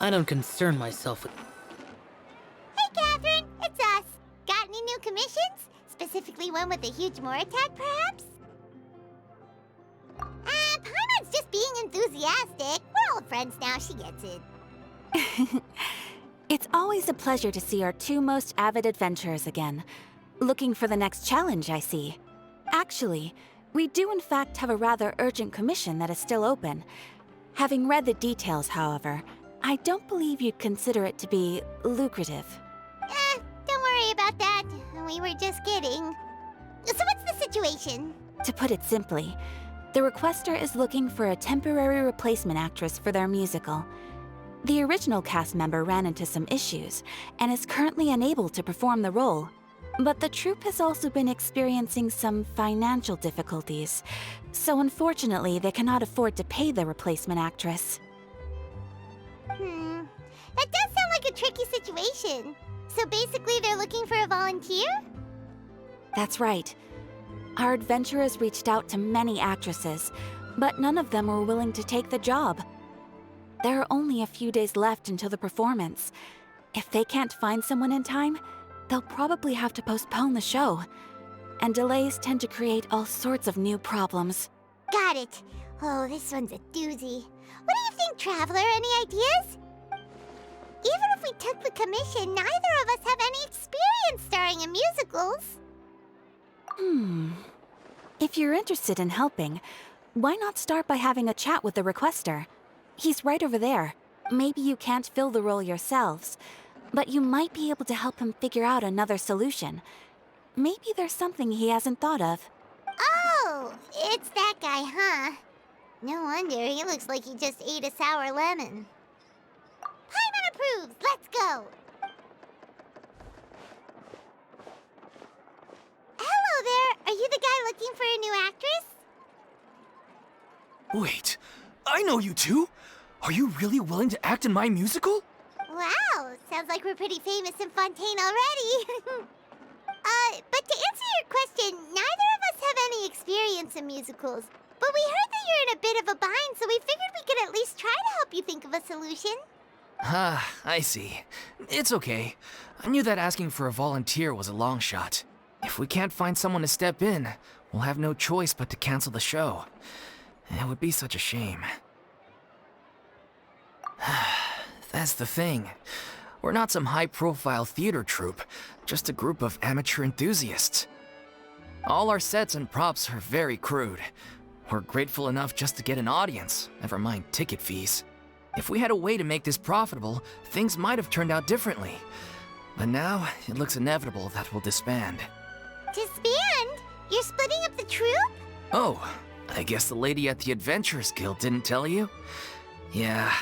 I don't concern myself with... Hey, Catherine, it's us. Got any new commissions? Specifically one with a huge more attack, perhaps? Paimon's just being enthusiastic. We're old friends now, she gets it. It's always a pleasure to see our two most avid adventurers again. Looking for the next challenge, I see. Actually, we do in fact have a rather urgent commission that is still open. Having read the details, however, I don't believe you'd consider it to be lucrative. Don't worry about that. We were just kidding. So what's the situation? To put it simply, the requester is looking for a temporary replacement actress for their musical. The original cast member ran into some issues and is currently unable to perform the role. But the troupe has also been experiencing some financial difficulties, so unfortunately they cannot afford to pay the replacement actress. That does sound like a tricky situation. So basically they're looking for a volunteer? That's right. Our adventurers reached out to many actresses, but none of them were willing to take the job. There are only a few days left until the performance. If they can't find someone in time, they'll probably have to postpone the show. And delays tend to create all sorts of new problems. Got it. Oh, this one's a doozy. What do you think, Traveler? Any ideas? Even if we took the commission, neither of us have any experience starring in musicals. If you're interested in helping, why not start by having a chat with the requester? He's right over there. Maybe you can't fill the role yourselves, but you might be able to help him figure out another solution. Maybe there's something he hasn't thought of. Oh, it's that guy, huh? No wonder, he looks like he just ate a sour lemon. Paimon approves, let's go! Hello there, are you the guy looking for a new actress? Wait, I know you two! Are you really willing to act in my musical? Wow, sounds like we're pretty famous in Fontaine already. But to answer your question, neither of us have any experience in musicals. But we heard that you're in a bit of a bind, so we figured we could at least try to help you think of a solution. Ah, I see. It's okay. I knew that asking for a volunteer was a long shot. If we can't find someone to step in, we'll have no choice but to cancel the show. It would be such a shame. That's the thing. We're not some high-profile theater troupe, just a group of amateur enthusiasts. All our sets and props are very crude. We're grateful enough just to get an audience, never mind ticket fees. If we had a way to make this profitable, things might have turned out differently. But now, it looks inevitable that we'll disband. Disband? You're splitting up the troupe? Oh, I guess the lady at the Adventurers Guild didn't tell you? Yeah,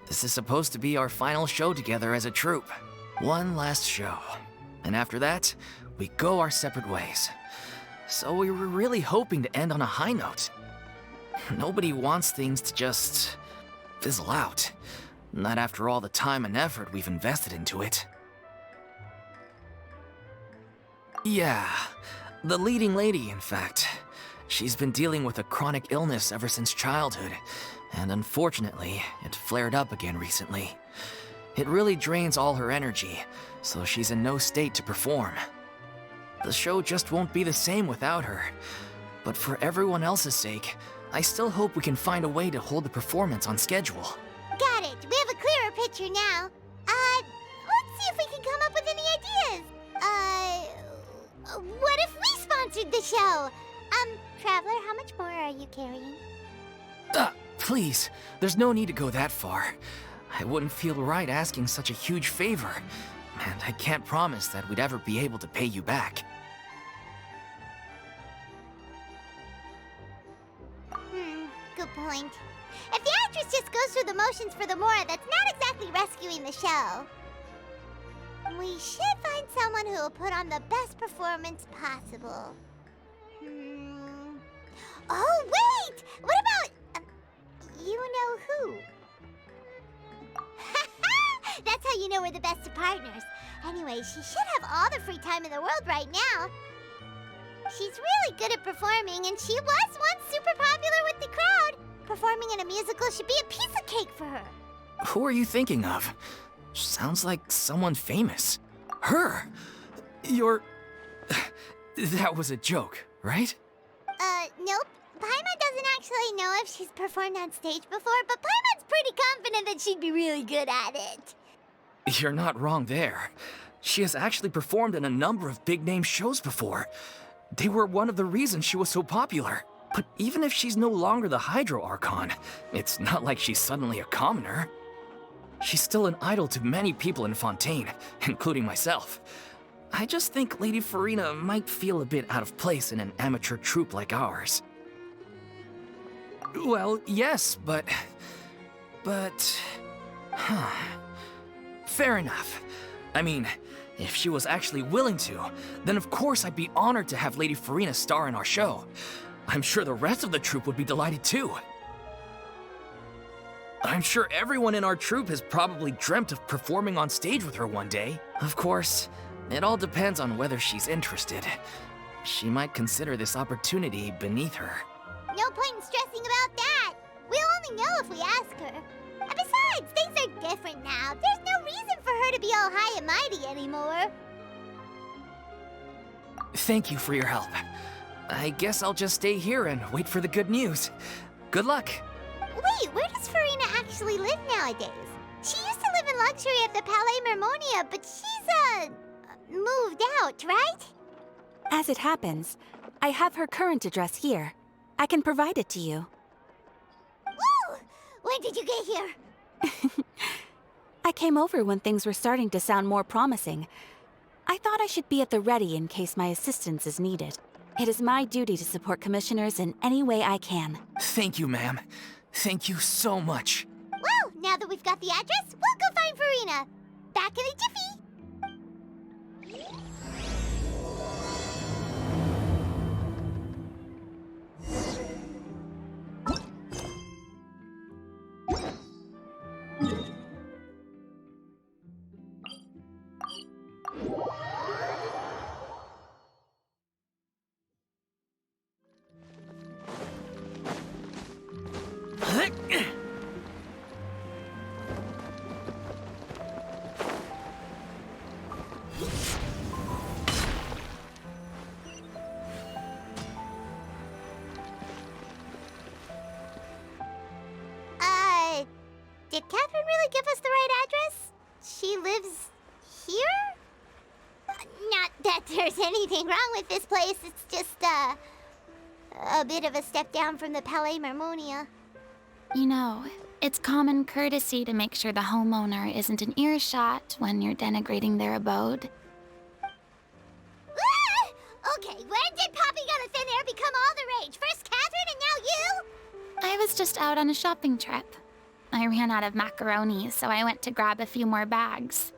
this is supposed to be our final show together as a troupe. One last show. And after that, we go our separate ways. So we were really hoping to end on a high note. Nobody wants things to just fizzle out. Not after all the time and effort we've invested into it. Yeah, the leading lady, in fact. She's been dealing with a chronic illness ever since childhood, and unfortunately, it flared up again recently. It really drains all her energy, so she's in no state to perform. The show just won't be the same without her. But for everyone else's sake, I still hope we can find a way to hold the performance on schedule. Got it. We have a clearer picture now. Let's see if we can come up with any ideas. What if we sponsored the show? Traveler, how much more are you carrying? Please, there's no need to go that far. I wouldn't feel right asking such a huge favor, and I can't promise that we'd ever be able to pay you back. Good point. If the actress just goes through the motions for the more, that's not exactly rescuing the show. We should find someone who will put on the best performance possible. Oh, wait! What about... you know who? That's how you know we're the best of partners. Anyway, she should have all the free time in the world right now. She's really good at performing, and she was once super popular with the crowd. Performing in a musical should be a piece of cake for her. Who are you thinking of? Sounds like someone famous. Her! You're... That was a joke, right? Nope. Paimon doesn't actually know if she's performed on stage before, but Paimon's pretty confident that she'd be really good at it. You're not wrong there. She has actually performed in a number of big-name shows before. They were one of the reasons she was so popular. But even if she's no longer the Hydro Archon, it's not like she's suddenly a commoner. She's still an idol to many people in Fontaine, including myself. I just think Lady Furina might feel a bit out of place in an amateur troupe like ours. Well, yes, but... Fair enough. I mean, if she was actually willing to, then of course I'd be honored to have Lady Furina star in our show. I'm sure the rest of the troupe would be delighted too. I'm sure everyone in our troupe has probably dreamt of performing on stage with her one day. Of course, it all depends on whether she's interested. She might consider this opportunity beneath her. No point in stressing about that. We'll only know if we ask her. And besides, things are different now. There's no reason for her to be all high and mighty anymore. Thank you for your help. I guess I'll just stay here and wait for the good news. Good luck. Wait, where does Furina actually live nowadays? She used to live in luxury at the Palais Mermonia, but she's, moved out, right? As it happens, I have her current address here. I can provide it to you. Woo! When did you get here? I came over when things were starting to sound more promising. I thought I should be at the ready in case my assistance is needed. It is my duty to support commissioners in any way I can. Thank you, ma'am. Thank you so much. Well, now that we've got the address, we'll go find Furina. Back in a jiffy. Did Catherine really give us the right address? She lives here? Not that there's anything wrong with this place. It's just, a bit of a step down from the Palais Mermonia. You know, it's common courtesy to make sure the homeowner isn't in earshot when you're denigrating their abode. Ah! Okay, when did Poppy Got a Thin Air become all the rage? First Catherine and now you? I was just out on a shopping trip. I ran out of macaroni, so I went to grab a few more bags.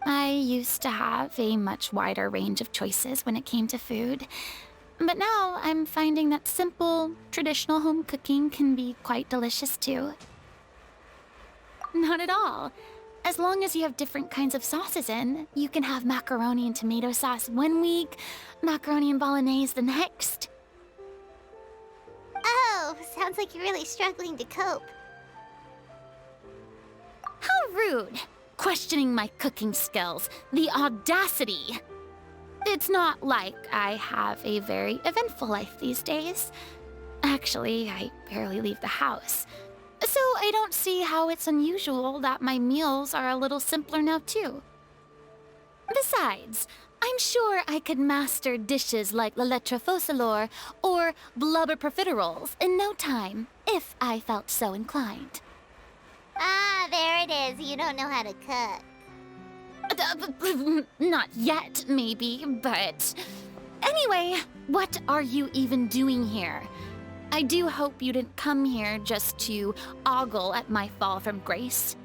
I used to have a much wider range of choices when it came to food, but now I'm finding that simple, traditional home cooking can be quite delicious too. Not at all. As long as you have different kinds of sauces in, you can have macaroni and tomato sauce one week, macaroni and bolognese the next. Oh, sounds like you're really struggling to cope. How rude! Questioning my cooking skills. The audacity! It's not like I have a very eventful life these days. Actually, I barely leave the house. So I don't see how it's unusual that my meals are a little simpler now too. Besides, I'm sure I could master dishes like la lettre faucilor or blubber profiteroles in no time, if I felt so inclined. Ah, there it is. You don't know how to cook. Not yet, maybe, but... Anyway, what are you even doing here? I do hope you didn't come here just to ogle at my fall from grace.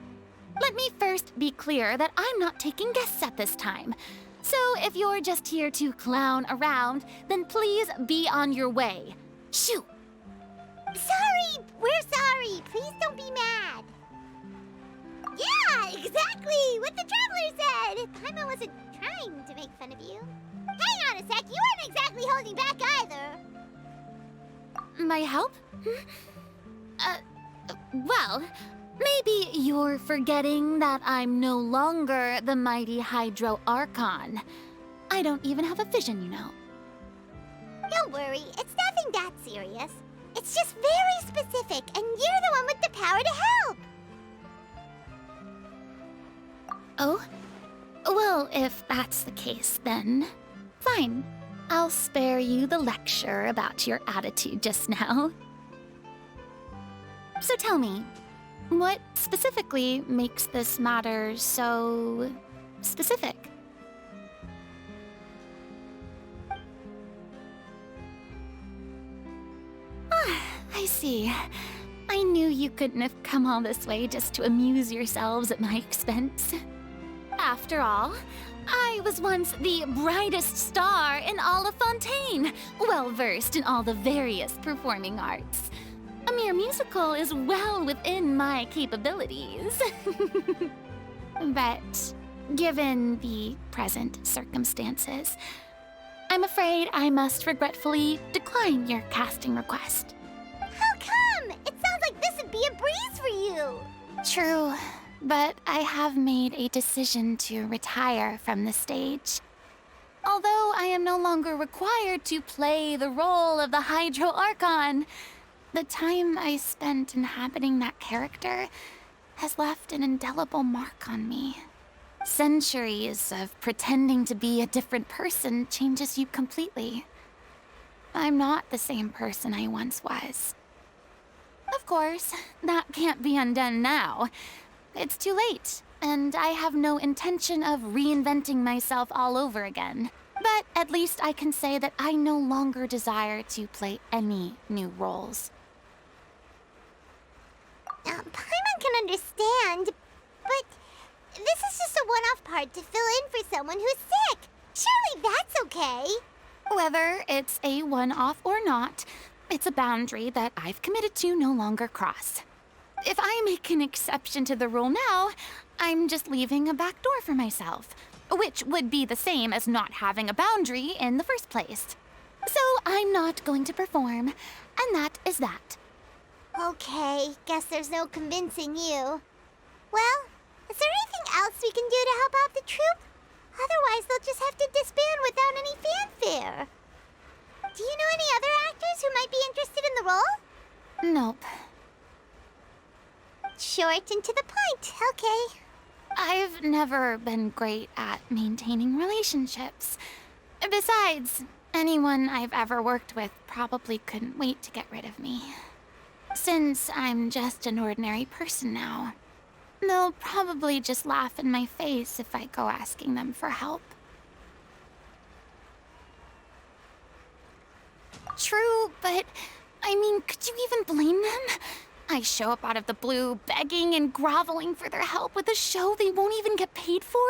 Let me first be clear that I'm not taking guests at this time. So if you're just here to clown around, then please be on your way. Shoo! Sorry! We're sorry! Please don't be mad! Yeah, exactly! What the Traveler said! Paimon wasn't trying to make fun of you. Hang on a sec, you weren't exactly holding back either. My help? Well, Maybe you're forgetting that I'm no longer the mighty Hydro Archon. I don't even have a vision, you know. Don't worry, it's nothing that serious. It's just very specific, and you're the one with the power to help. Oh? Well, if that's the case, then fine. I'll spare you the lecture about your attitude just now. So tell me, what specifically makes this matter so specific? Ah, I see. I knew you couldn't have come all this way just to amuse yourselves at my expense. After all, I was once the brightest star in all of Fontaine, well-versed in all the various performing arts. A mere musical is well within my capabilities. But given the present circumstances, I'm afraid I must regretfully decline your casting request. How come? It sounds like this would be a breeze for you. True, but I have made a decision to retire from the stage. Although I am no longer required to play the role of the Hydro Archon, the time I spent inhabiting that character has left an indelible mark on me. Centuries of pretending to be a different person changes you completely. I'm not the same person I once was. Of course, that can't be undone now. It's too late, and I have no intention of reinventing myself all over again. But at least I can say that I no longer desire to play any new roles. Paimon can understand, but this is just a one-off part to fill in for someone who's sick. Surely that's okay. Whether it's a one-off or not, it's a boundary that I've committed to no longer cross. If I make an exception to the rule now, I'm just leaving a back door for myself, which would be the same as not having a boundary in the first place. So I'm not going to perform, and that is that. Okay, guess there's no convincing you. Well, is there anything else we can do to help out the troupe? Otherwise, they'll just have to disband without any fanfare. Do you know any other actors who might be interested in the role? Nope. Short and to the point, okay. I've never been great at maintaining relationships. Besides, anyone I've ever worked with probably couldn't wait to get rid of me. Since I'm just an ordinary person now, they'll probably just laugh in my face if I go asking them for help. True, but I mean, could you even blame them? I show up out of the blue, begging and groveling for their help with a show they won't even get paid for?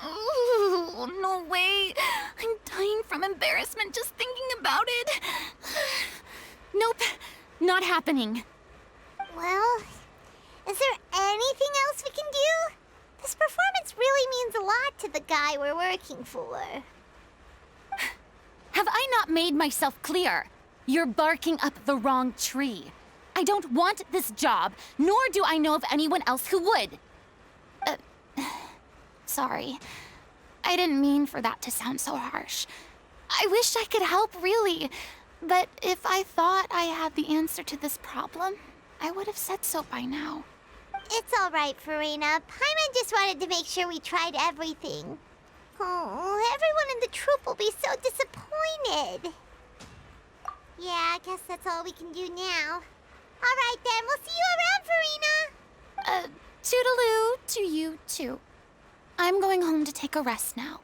Ooh, no way. I'm dying from embarrassment just thinking about it. Nope, not happening. Well, is there anything else we can do? This performance really means a lot to the guy we're working for. Have I not made myself clear? You're barking up the wrong tree. I don't want this job, nor do I know of anyone else who would. Sorry. I didn't mean for that to sound so harsh. I wish I could help, really. But if I thought I had the answer to this problem, I would have said so by now. It's all right, Furina. Paimon just wanted to make sure we tried everything. Oh, everyone in the troupe will be so disappointed. Yeah, I guess that's all we can do now. All right, then. We'll see you around, Furina. Toodaloo to you, too. I'm going home to take a rest now.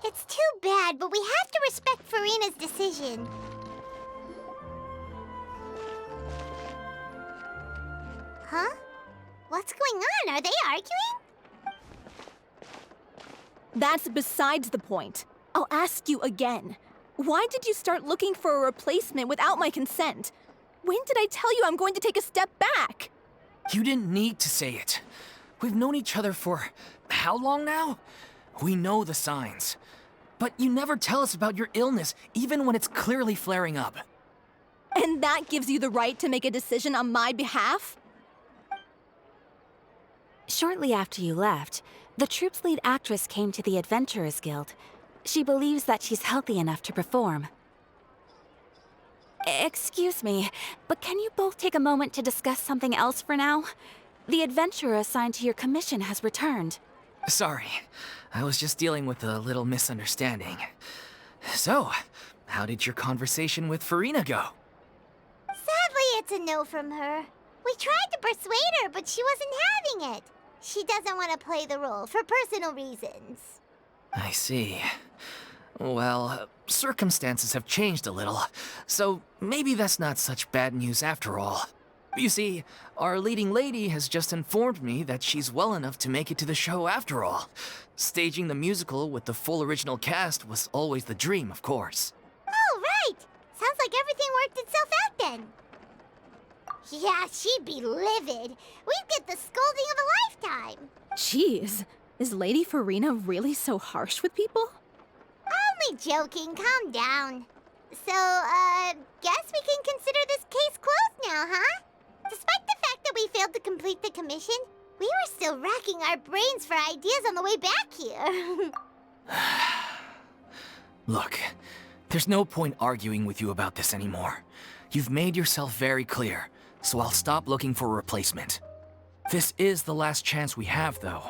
It's too bad, but we have to respect Furina's decision. Huh? What's going on? Are they arguing? That's besides the point. I'll ask you again. Why did you start looking for a replacement without my consent? When did I tell you I'm going to take a step back? You didn't need to say it. We've known each other for how long now? We know the signs. But you never tell us about your illness, even when it's clearly flaring up. And that gives you the right to make a decision on my behalf? Shortly after you left, the troupe's lead actress came to the Adventurers Guild. She believes that she's healthy enough to perform. Excuse me, but can you both take a moment to discuss something else for now? The adventurer assigned to your commission has returned. Sorry, I was just dealing with a little misunderstanding. So, how did your conversation with Furina go? Sadly, it's a no from her. We tried to persuade her, but she wasn't having it. She doesn't want to play the role for personal reasons. I see. Well, circumstances have changed a little, so maybe that's not such bad news after all. You see, our leading lady has just informed me that she's well enough to make it to the show after all. Staging the musical with the full original cast was always the dream, of course. Oh, right! Sounds like everything worked itself out then. Yeah, she'd be livid. We'd get the scolding of a lifetime. Jeez, is Lady Furina really so harsh with people? Only joking, calm down. So, guess we can consider this case closed now, huh? Despite the fact that we failed to complete the commission, we were still racking our brains for ideas on the way back here. Look, there's no point arguing with you about this anymore. You've made yourself very clear, so I'll stop looking for a replacement. This is the last chance we have, though.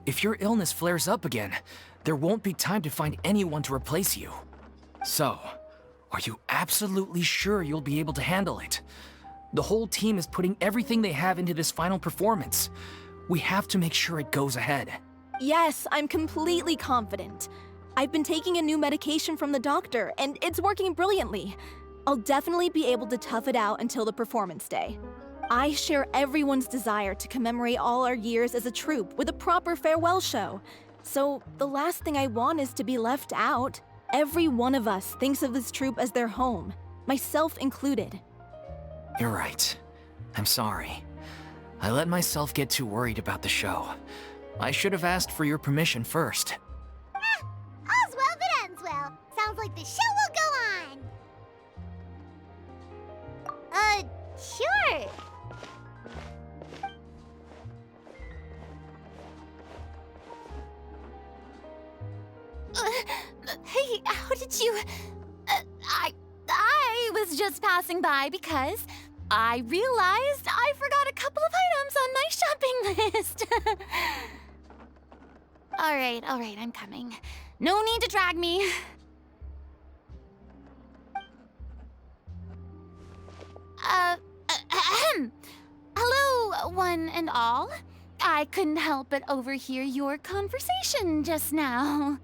If your illness flares up again, there won't be time to find anyone to replace you. So, are you absolutely sure you'll be able to handle it? The whole team is putting everything they have into this final performance. We have to make sure it goes ahead. Yes, I'm completely confident. I've been taking a new medication from the doctor, and it's working brilliantly. I'll definitely be able to tough it out until the performance day. I share everyone's desire to commemorate all our years as a troupe with a proper farewell show. So the last thing I want is to be left out. Every one of us thinks of this troupe as their home, myself included. You're right. I'm sorry. I let myself get too worried about the show. I should have asked for your permission first. All's well that ends well. Sounds like the show will go on. Sure. Hey, how did you... I was just passing by because I realized I forgot a couple of items on my shopping list. All right, I'm coming. No need to drag me. Hello, one and all. I couldn't help but overhear your conversation just now.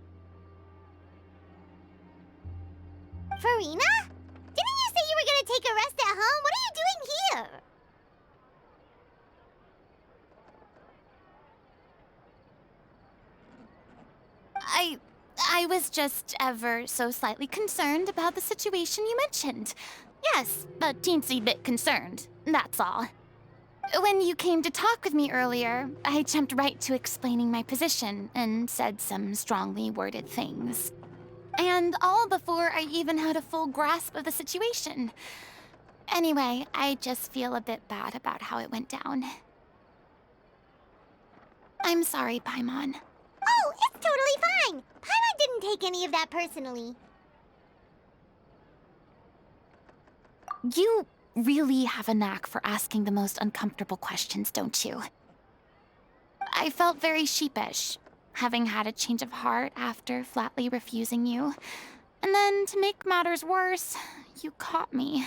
Furina? Didn't you say you were gonna take a rest at home? What are you doing here? I was just ever so slightly concerned about the situation you mentioned. Yes, a teensy bit concerned, that's all. When you came to talk with me earlier, I jumped right to explaining my position and said some strongly worded things. And all before I even had a full grasp of the situation. Anyway, I just feel a bit bad about how it went down. I'm sorry, Paimon. Oh, it's totally fine. Paimon didn't take any of that personally. You really have a knack for asking the most uncomfortable questions, don't you? I felt very sheepish, having had a change of heart after flatly refusing you. And then, to make matters worse, you caught me.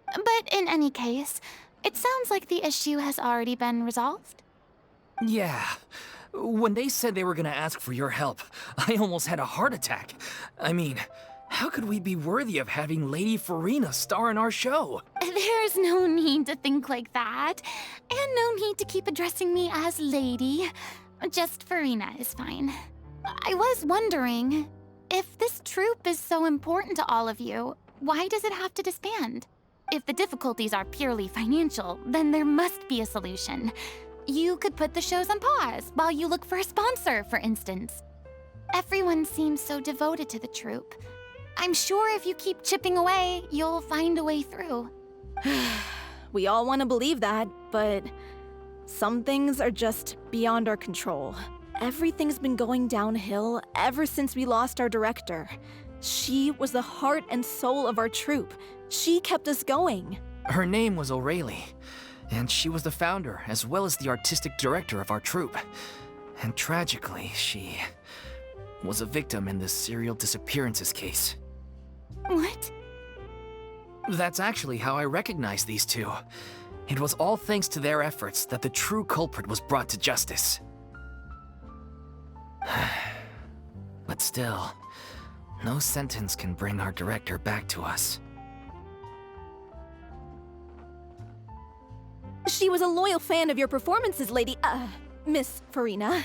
But in any case, it sounds like the issue has already been resolved. Yeah. When they said they were gonna ask for your help, I almost had a heart attack. I mean, how could we be worthy of having Lady Furina star in our show? There's no need to think like that. And no need to keep addressing me as Lady. Just Furina is fine. I was wondering, If this troupe is so important to all of you, why does it have to disband? If the difficulties are purely financial, then there must be a solution. You could put the shows on pause while you look for a sponsor, for instance. Everyone seems so devoted to the troupe. I'm sure if you keep chipping away, you'll find a way through. We all want to believe that, but some things are just beyond our control. Everything's been going downhill ever since we lost our director. She was the heart and soul of our troupe. She kept us going. Her name was O'Reilly, and she was the founder as well as the artistic director of our troupe. And tragically, she was a victim in this serial disappearances case. What? That's actually how I recognized these two. It was all thanks to their efforts that the true culprit was brought to justice. But still, no sentence can bring our director back to us. She was a loyal fan of your performances, Miss Furina.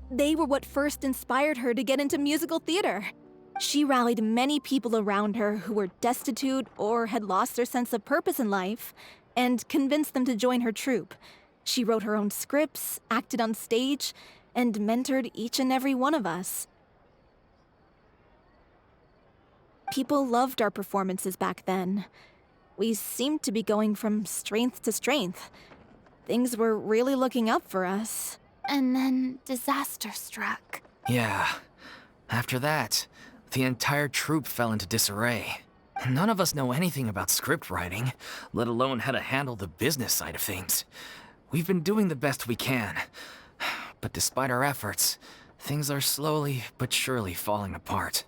They were what first inspired her to get into musical theater. She rallied many people around her who were destitute or had lost their sense of purpose in life, and convinced them to join her troupe. She wrote her own scripts, acted on stage, and mentored each and every one of us. People loved our performances back then. We seemed to be going from strength to strength. Things were really looking up for us. And then disaster struck. Yeah. After that, the entire troupe fell into disarray. None of us know anything about script writing, let alone how to handle the business side of things. We've been doing the best we can. But despite our efforts, things are slowly but surely falling apart.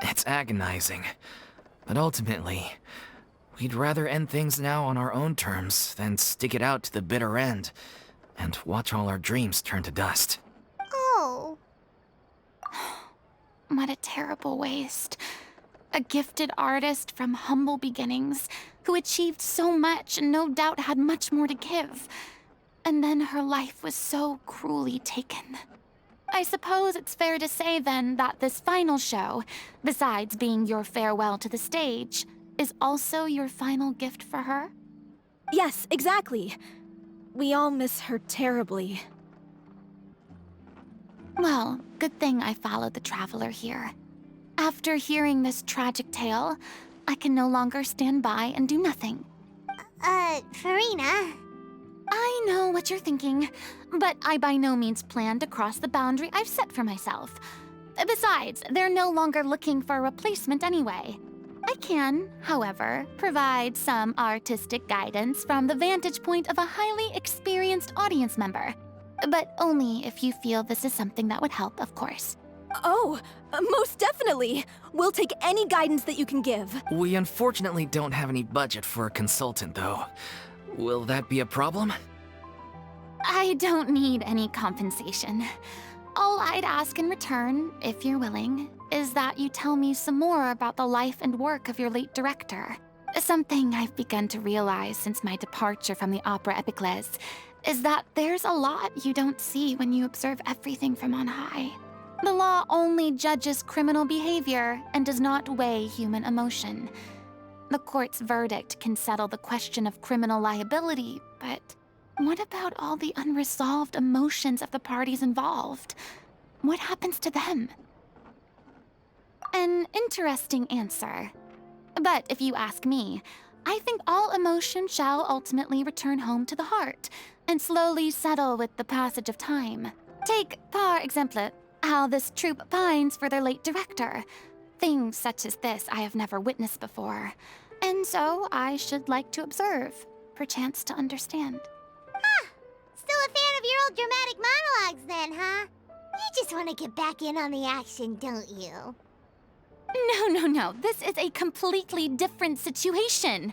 It's agonizing, but ultimately, we'd rather end things now on our own terms than stick it out to the bitter end and watch all our dreams turn to dust. Oh. What a terrible waste. A gifted artist from humble beginnings who achieved so much and no doubt had much more to give. And then her life was so cruelly taken. I suppose it's fair to say then that this final show, besides being your farewell to the stage, is also your final gift for her? Yes, exactly. We all miss her terribly. Well, good thing I followed the Traveler here. After hearing this tragic tale, I can no longer stand by and do nothing. Furina. I know what you're thinking, but I by no means plan to cross the boundary I've set for myself. Besides, they're no longer looking for a replacement anyway. I can, however, provide some artistic guidance from the vantage point of a highly experienced audience member. But only if you feel this is something that would help, of course. Oh, most definitely. We'll take any guidance that you can give. We unfortunately don't have any budget for a consultant, though. Will that be a problem? I don't need any compensation. All I'd ask in return, if you're willing, is that you tell me some more about the life and work of your late director. Something I've begun to realize since my departure from the Opera Epiclese is that there's a lot you don't see when you observe everything from on high. The law only judges criminal behavior and does not weigh human emotion. The court's verdict can settle the question of criminal liability, but what about all the unresolved emotions of the parties involved? What happens to them? An interesting answer. But if you ask me, I think all emotion shall ultimately return home to the heart and slowly settle with the passage of time. Take, par exemple, how this troupe pines for their late director. Things such as this I have never witnessed before, and so I should like to observe, perchance to understand. Still a fan of your old dramatic monologues then, huh? You just want to get back in on the action, don't you? No. This is a completely different situation.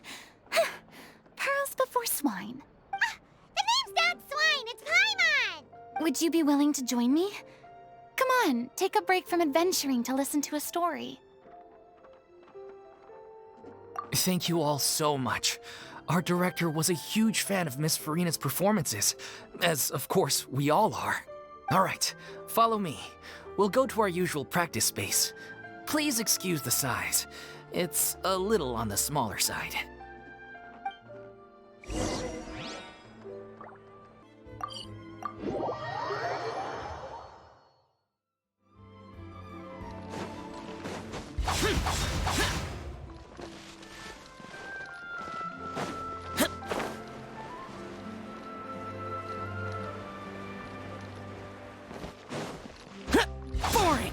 Pearls before swine. The name's not Swine, it's Paimon! Would you be willing to join me? Come on, take a break from adventuring to listen to a story. Thank you all so much. Our director was a huge fan of Miss Furina's performances, as of course we all are. Alright, follow me. We'll go to our usual practice space. Please excuse the size. It's a little on the smaller side. Boring!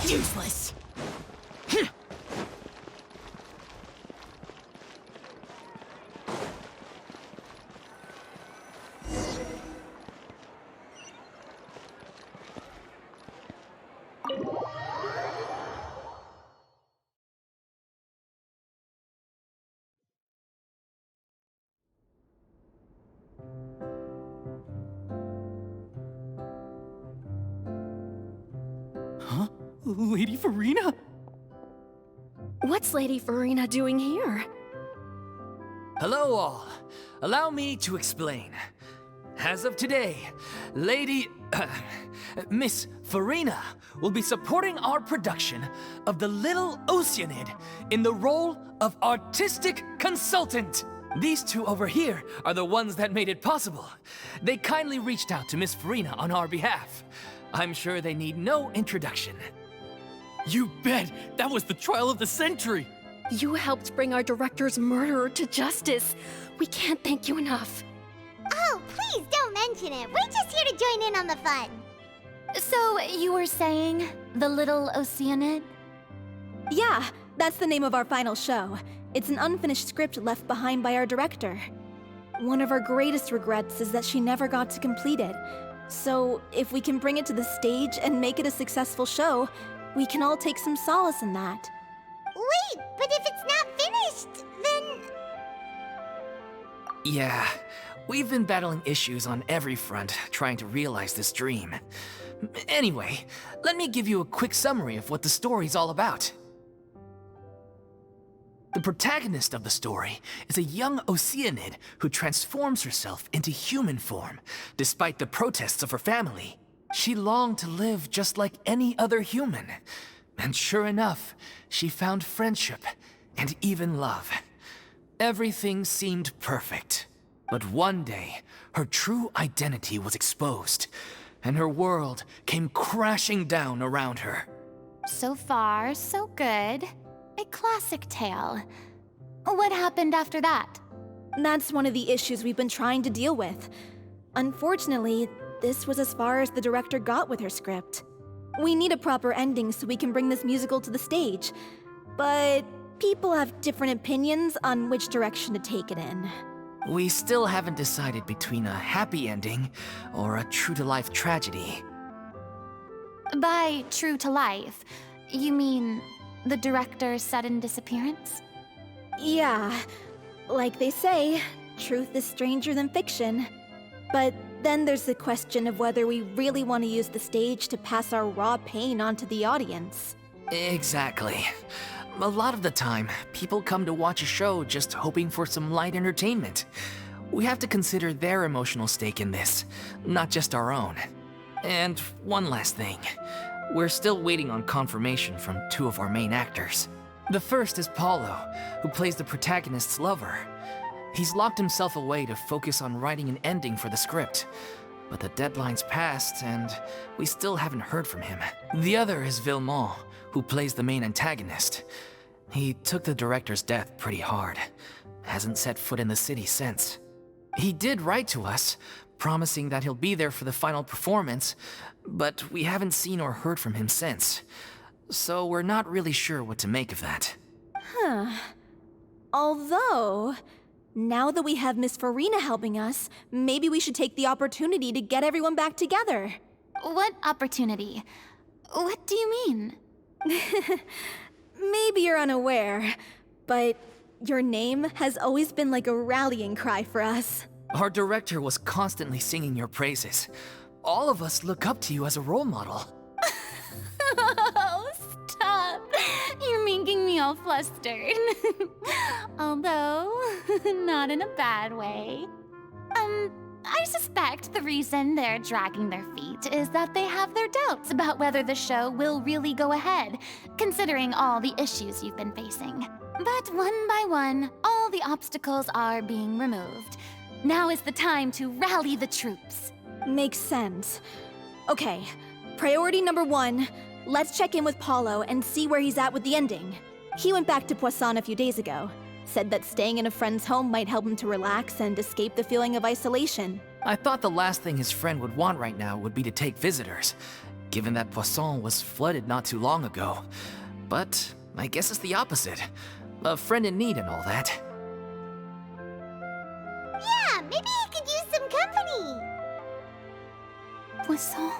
Useless! Huh? Lady Furina? What's Lady Furina doing here? Hello all. Allow me to explain. As of today, Miss Furina will be supporting our production of the Little Oceanid in the role of artistic consultant. These two over here are the ones that made it possible. They kindly reached out to Miss Furina on our behalf. I'm sure they need no introduction. You bet! That was the trial of the century! You helped bring our director's murderer to justice. We can't thank you enough. Oh, please don't mention it. We're just here to join in on the fun. So, you were saying the Little Oceanid? Yeah, that's the name of our final show. It's an unfinished script left behind by our director. One of our greatest regrets is that she never got to complete it. So, if we can bring it to the stage and make it a successful show, we can all take some solace in that. Wait, but if it's not finished, then... Yeah, we've been battling issues on every front trying to realize this dream. Anyway, let me give you a quick summary of what the story's all about. The protagonist of the story is a young Oceanid who transforms herself into human form, despite the protests of her family. She longed to live just like any other human. And sure enough, she found friendship and even love. Everything seemed perfect. But one day, her true identity was exposed, and her world came crashing down around her. So far, so good. A classic tale. What happened after that? That's one of the issues we've been trying to deal with. Unfortunately, this was as far as the director got with her script. We need a proper ending so we can bring this musical to the stage. But people have different opinions on which direction to take it in. We still haven't decided between a happy ending or a true-to-life tragedy. By true to life, you mean the director's sudden disappearance? Yeah, like they say, truth is stranger than fiction. But then there's the question of whether we really want to use the stage to pass our raw pain onto the audience. Exactly. A lot of the time, people come to watch a show just hoping for some light entertainment. We have to consider their emotional stake in this, not just our own. And one last thing. We're still waiting on confirmation from two of our main actors. The first is Paulo, who plays the protagonist's lover. He's locked himself away to focus on writing an ending for the script. But the deadline's passed, and we still haven't heard from him. The other is Villemont, who plays the main antagonist. He took the director's death pretty hard. Hasn't set foot in the city since. He did write to us, promising that he'll be there for the final performance, but we haven't seen or heard from him since. So we're not really sure what to make of that. Huh. Although, now that we have Miss Furina helping us, maybe we should take the opportunity to get everyone back together. What opportunity? What do you mean? Maybe you're unaware, but your name has always been like a rallying cry for us. Our director was constantly singing your praises. All of us look up to you as a role model. Oh, stop. all flustered. Although, not in a bad way. I suspect the reason they're dragging their feet is that they have their doubts about whether the show will really go ahead, considering all the issues you've been facing. But one by one, all the obstacles are being removed. Now is the time to rally the troops. Makes sense. Okay, priority number 1, let's check in with Paulo and see where he's at with the ending. He went back to Poisson a few days ago. Said that staying in a friend's home might help him to relax and escape the feeling of isolation. I thought the last thing his friend would want right now would be to take visitors, given that Poisson was flooded not too long ago. But I guess it's the opposite. A friend in need and all that. Yeah, maybe he could use some company. Poisson?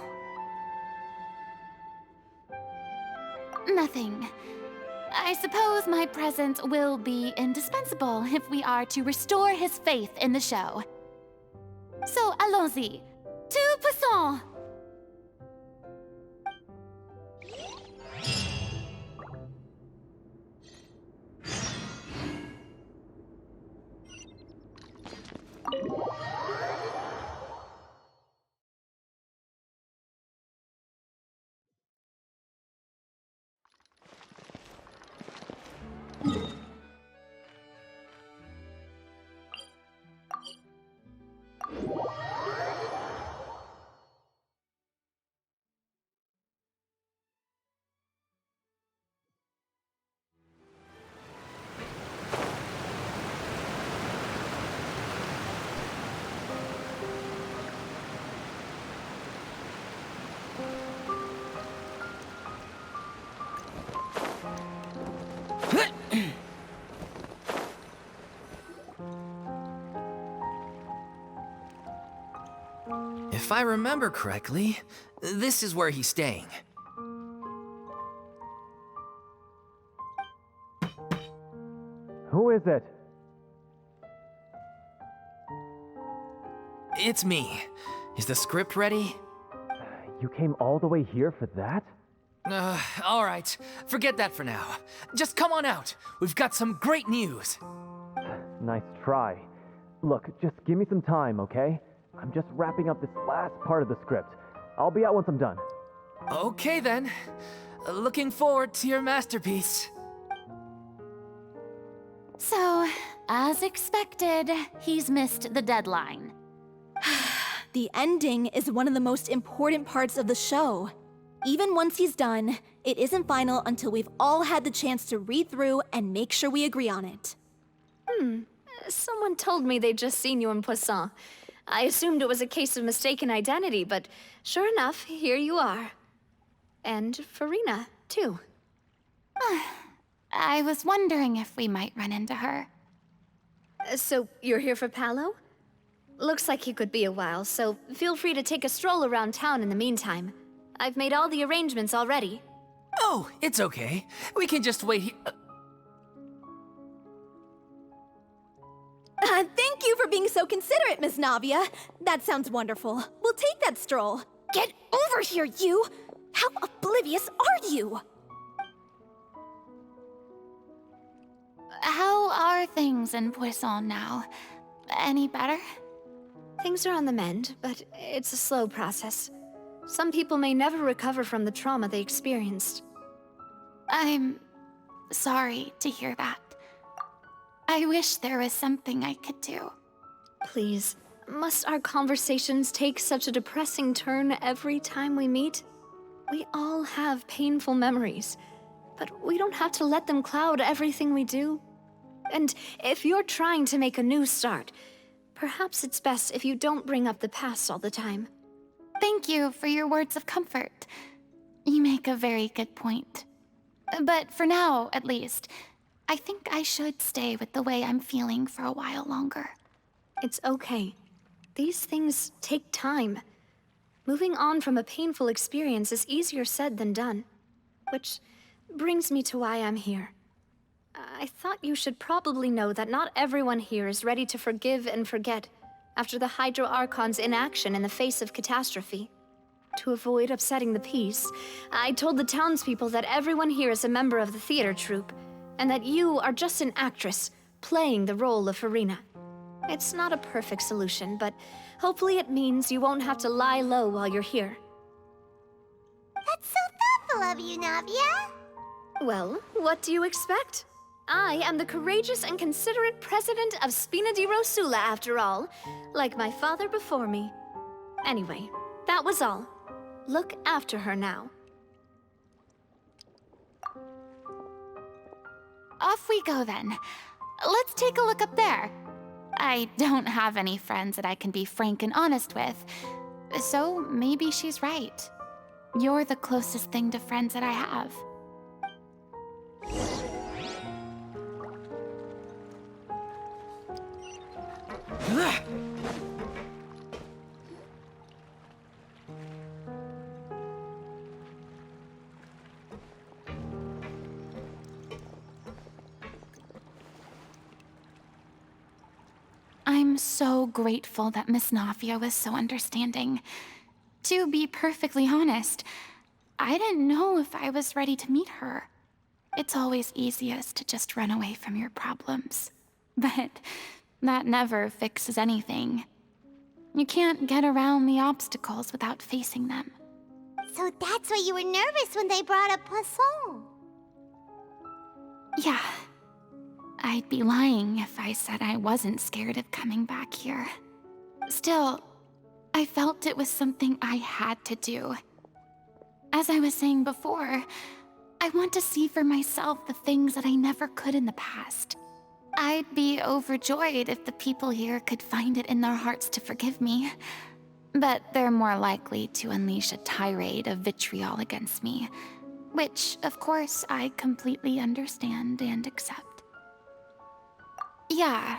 Nothing. I suppose my presence will be indispensable if we are to restore his faith in the show. So, allons-y. To Poisson! If I remember correctly, this is where he's staying. Who is it? It's me. Is the script ready? You came all the way here for that? All right. Forget that for now. Just come on out. We've got some great news. Nice try. Look, just give me some time, okay? I'm just wrapping up this last part of the script. I'll be out once I'm done. Okay then. Looking forward to your masterpiece. So, as expected, he's missed the deadline. The ending is one of the most important parts of the show. Even once he's done, it isn't final until we've all had the chance to read through and make sure we agree on it. Someone told me they'd just seen you in Poisson. I assumed it was a case of mistaken identity, but sure enough, here you are. And Furina, too. I was wondering if we might run into her. So, you're here for Paolo? Looks like he could be a while, so feel free to take a stroll around town in the meantime. I've made all the arrangements already. Oh, it's okay. We can just wait here. Thank you for being so considerate, Miss Navia. That sounds wonderful. We'll take that stroll. Get over here, you! How oblivious are you? How are things in Poisson now? Any better? Things are on the mend, but it's a slow process. Some people may never recover from the trauma they experienced. I'm sorry to hear that. I wish there was something I could do. Please, must our conversations take such a depressing turn every time we meet? We all have painful memories, but we don't have to let them cloud everything we do. And if you're trying to make a new start, perhaps it's best if you don't bring up the past all the time. Thank you for your words of comfort. You make a very good point. But for now, at least, I think I should stay with the way I'm feeling for a while longer. It's okay. These things take time. Moving on from a painful experience is easier said than done. Which brings me to why I'm here. I thought you should probably know that not everyone here is ready to forgive and forget after the Hydro Archon's inaction in the face of catastrophe. To avoid upsetting the peace, I told the townspeople that everyone here is a member of the theater troupe, and that you are just an actress playing the role of Furina. It's not a perfect solution, but hopefully it means you won't have to lie low while you're here. That's so thoughtful of you, Navia. Well, what do you expect? I am the courageous and considerate president of Spina di Rosula, after all, like my father before me. Anyway, that was all. Look after her now. Off we go then. Let's take a look up there. I don't have any friends that I can be frank and honest with, so maybe she's right. You're the closest thing to friends that I have. I'm so grateful that Miss Nafia was so understanding. To be perfectly honest, I didn't know if I was ready to meet her. It's always easiest to just run away from your problems. But that never fixes anything. You can't get around the obstacles without facing them. So that's why you were nervous when they brought up Poisson. Yeah. I'd be lying if I said I wasn't scared of coming back here. Still, I felt it was something I had to do. As I was saying before, I want to see for myself the things that I never could in the past. I'd be overjoyed if the people here could find it in their hearts to forgive me. But they're more likely to unleash a tirade of vitriol against me, which, of course, I completely understand and accept. Yeah,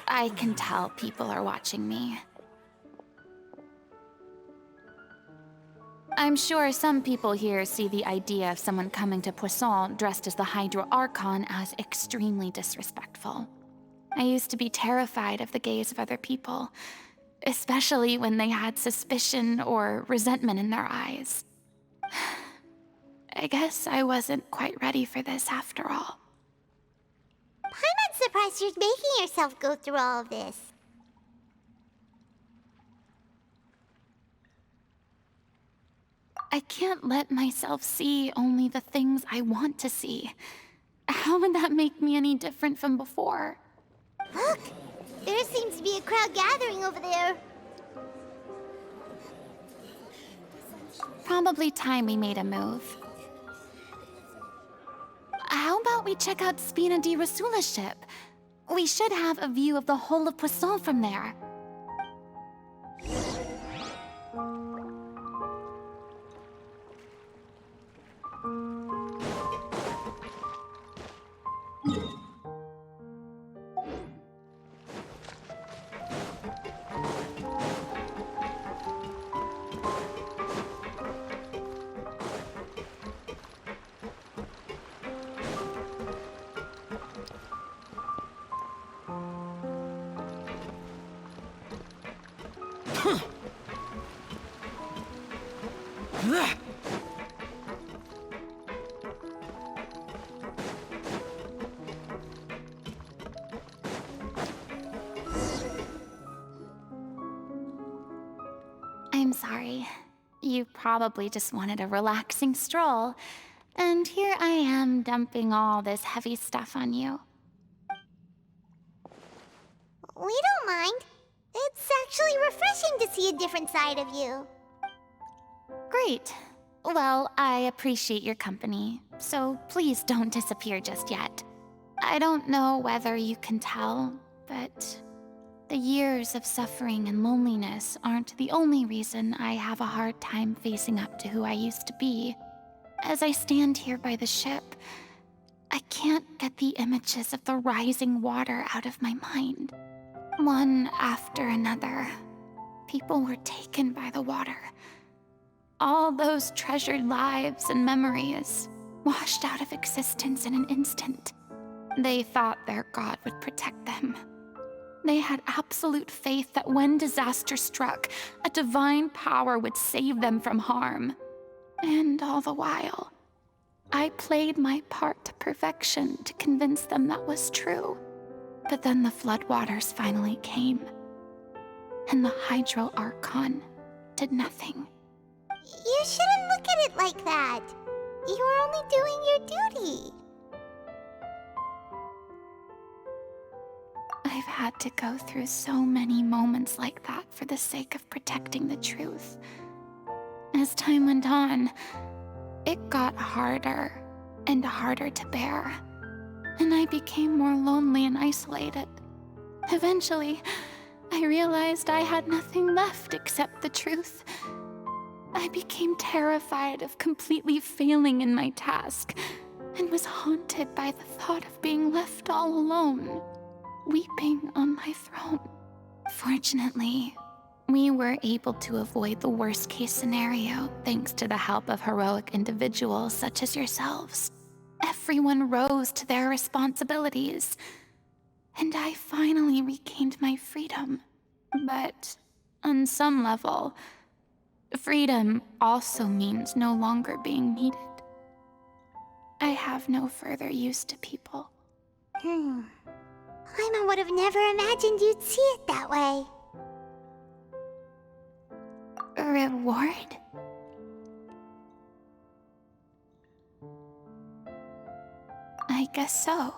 I can tell people are watching me. I'm sure some people here see the idea of someone coming to Poisson dressed as the Hydro Archon as extremely disrespectful. I used to be terrified of the gaze of other people, especially when they had suspicion or resentment in their eyes. I guess I wasn't quite ready for this after all. I'm not surprised you're making yourself go through all of this. I can't let myself see only the things I want to see. How would that make me any different from before? Look! There seems to be a crowd gathering over there. Probably time we made a move. How about we check out Spina di Rosula's ship? We should have a view of the whole of Poisson from there. I'm sorry. You probably just wanted a relaxing stroll, and here I am dumping all this heavy stuff on you. We don't mind. It's actually refreshing to see a different side of you. Great. Well, I appreciate your company, so please don't disappear just yet. I don't know whether you can tell, but the years of suffering and loneliness aren't the only reason I have a hard time facing up to who I used to be. As I stand here by the ship, I can't get the images of the rising water out of my mind. One after another, people were taken by the water. All those treasured lives and memories washed out of existence in an instant. They thought their god would protect them. They had absolute faith that when disaster struck, a divine power would save them from harm. And all the while, I played my part to perfection to convince them that was true. But then the floodwaters finally came, and the Hydro Archon did nothing. You shouldn't look at it like that. You were only doing your duty. I've had to go through so many moments like that for the sake of protecting the truth. As time went on, it got harder and harder to bear, and I became more lonely and isolated. Eventually, I realized I had nothing left except the truth. I became terrified of completely failing in my task, and was haunted by the thought of being left all alone, weeping on my throne. Fortunately, we were able to avoid the worst-case scenario thanks to the help of heroic individuals such as yourselves. Everyone rose to their responsibilities, and I finally regained my freedom. But on some level, freedom also means no longer being needed. I have no further use to people. Paimon would have never imagined you'd see it that way. A reward? I guess so.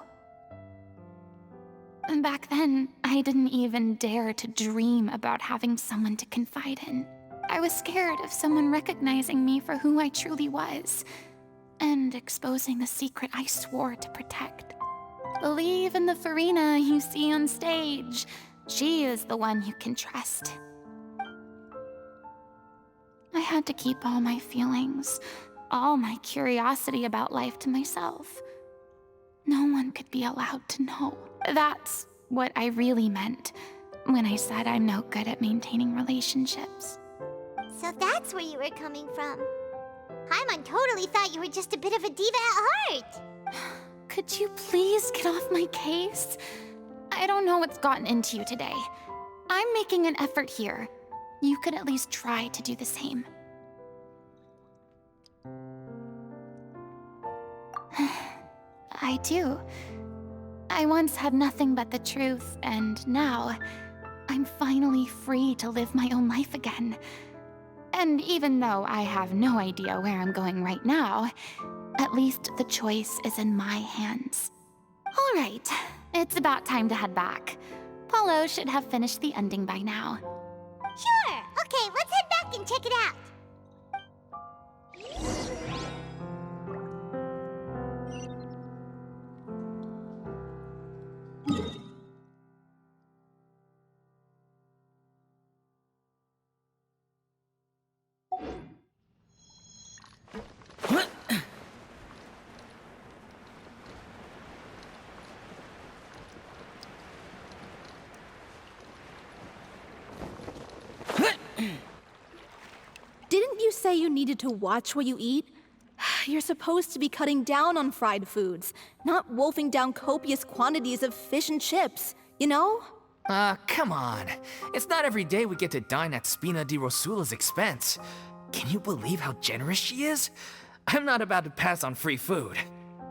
And back then, I didn't even dare to dream about having someone to confide in. I was scared of someone recognizing me for who I truly was, and exposing the secret I swore to protect. Believe in the Furina you see on stage. She is the one you can trust. I had to keep all my feelings, all my curiosity about life to myself. No one could be allowed to know. That's what I really meant when I said I'm no good at maintaining relationships. So that's where you were coming from. Paimon totally thought you were just a bit of a diva at heart. Could you please get off my case? I don't know what's gotten into you today. I'm making an effort here. You could at least try to do the same. I do. I once had nothing but the truth, and now I'm finally free to live my own life again. And even though I have no idea where I'm going right now, at least the choice is in my hands. All right, it's about time to head back. Paulo should have finished the ending by now. Sure. Okay, let's head back and check it out. Didn't you say you needed to watch what you eat? You're supposed to be cutting down on fried foods, not wolfing down copious quantities of fish and chips, you know? Come on. It's not every day we get to dine at Spina di Rosula's expense. Can you believe how generous she is? I'm not about to pass on free food.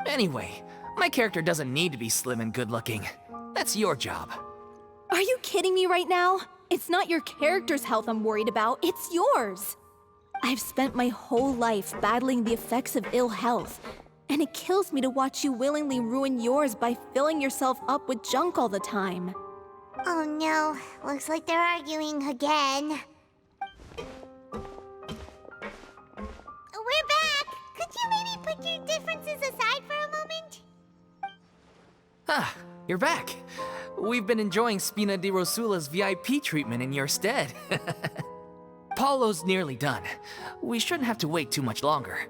Anyway, my character doesn't need to be slim and good-looking. That's your job. Are you kidding me right now? It's not your character's health I'm worried about, it's yours. I've spent my whole life battling the effects of ill health, and it kills me to watch you willingly ruin yours by filling yourself up with junk all the time. Oh no, looks like they're arguing again. We're back! Could you maybe put your differences aside for a moment? Ah, you're back. We've been enjoying Spina di Rosula's VIP treatment in your stead. Paulo's nearly done. We shouldn't have to wait too much longer.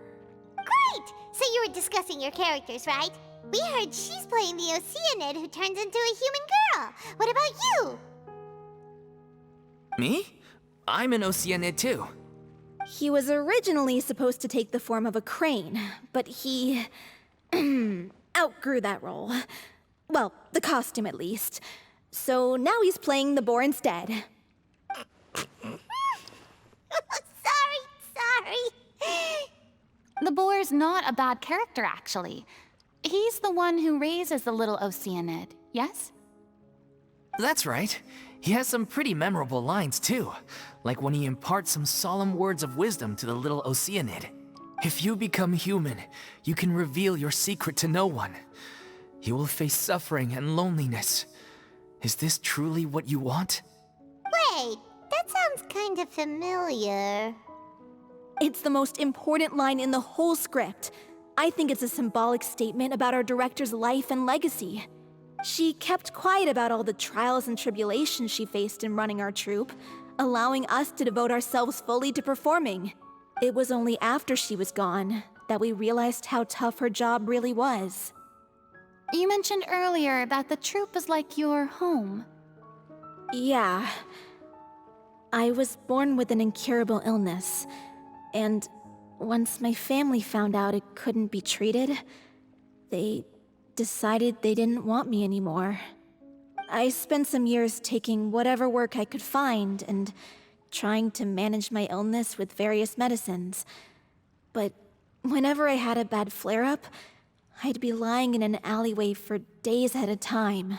Great! So you were discussing your characters, right? We heard she's playing the Oceanid who turns into a human girl. What about you? Me? I'm an Oceanid too. He was originally supposed to take the form of a crane, but he outgrew that role. Well, the costume at least. So now he's playing the boar instead. Sorry. The boar's not a bad character, actually. He's the one who raises the little Oceanid, yes? That's right. He has some pretty memorable lines, too. Like when he imparts some solemn words of wisdom to the little Oceanid. If you become human, you can reveal your secret to no one. You will face suffering and loneliness. Is this truly what you want? Wait, that sounds kind of familiar. It's the most important line in the whole script. I think it's a symbolic statement about our director's life and legacy. She kept quiet about all the trials and tribulations she faced in running our troupe, allowing us to devote ourselves fully to performing. It was only after she was gone that we realized how tough her job really was. You mentioned earlier that the troupe is like your home. Yeah. I was born with an incurable illness, and once my family found out it couldn't be treated, they decided they didn't want me anymore. I spent some years taking whatever work I could find and trying to manage my illness with various medicines. But whenever I had a bad flare-up, I'd be lying in an alleyway for days at a time.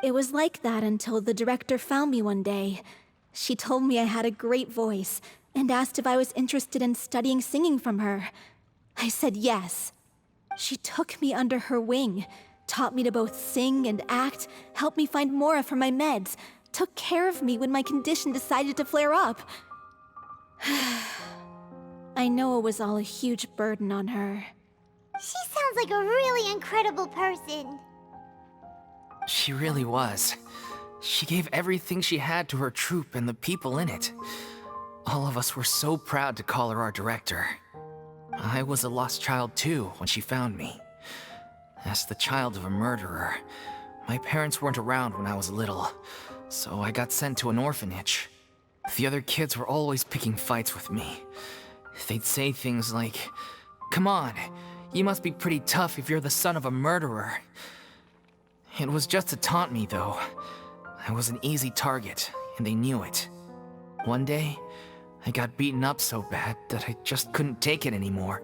It was like that until the director found me one day. She told me I had a great voice and asked if I was interested in studying singing from her. I said yes. She took me under her wing, taught me to both sing and act, helped me find Mora for my meds, took care of me when my condition decided to flare up. I know it was all a huge burden on her. She sounds like a really incredible person. She really was. She gave everything she had to her troupe and the people in it. All of us were so proud to call her our director. I was a lost child too when she found me. As the child of a murderer, my parents weren't around when I was little, so I got sent to an orphanage. The other kids were always picking fights with me. They'd say things like, "Come on, you must be pretty tough if you're the son of a murderer." It was just to taunt me, though. I was an easy target, and they knew it. One day, I got beaten up so bad that I just couldn't take it anymore,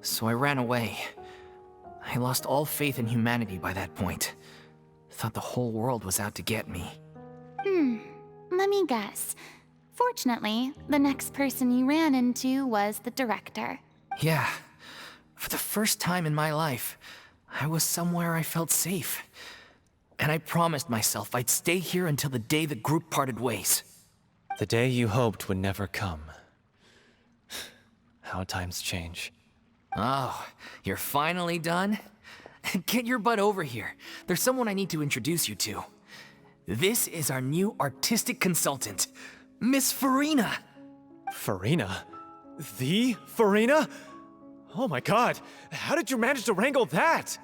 so I ran away. I lost all faith in humanity by that point. Thought the whole world was out to get me. Let me guess. Fortunately, the next person you ran into was the director. Yeah. For the first time in my life, I was somewhere I felt safe. And I promised myself I'd stay here until the day the group parted ways. The day you hoped would never come. How times change. Oh, you're finally done? Get your butt over here. There's someone I need to introduce you to. This is our new artistic consultant, Miss Furina. Furina? The Furina? Oh my god, how did you manage to wrangle that?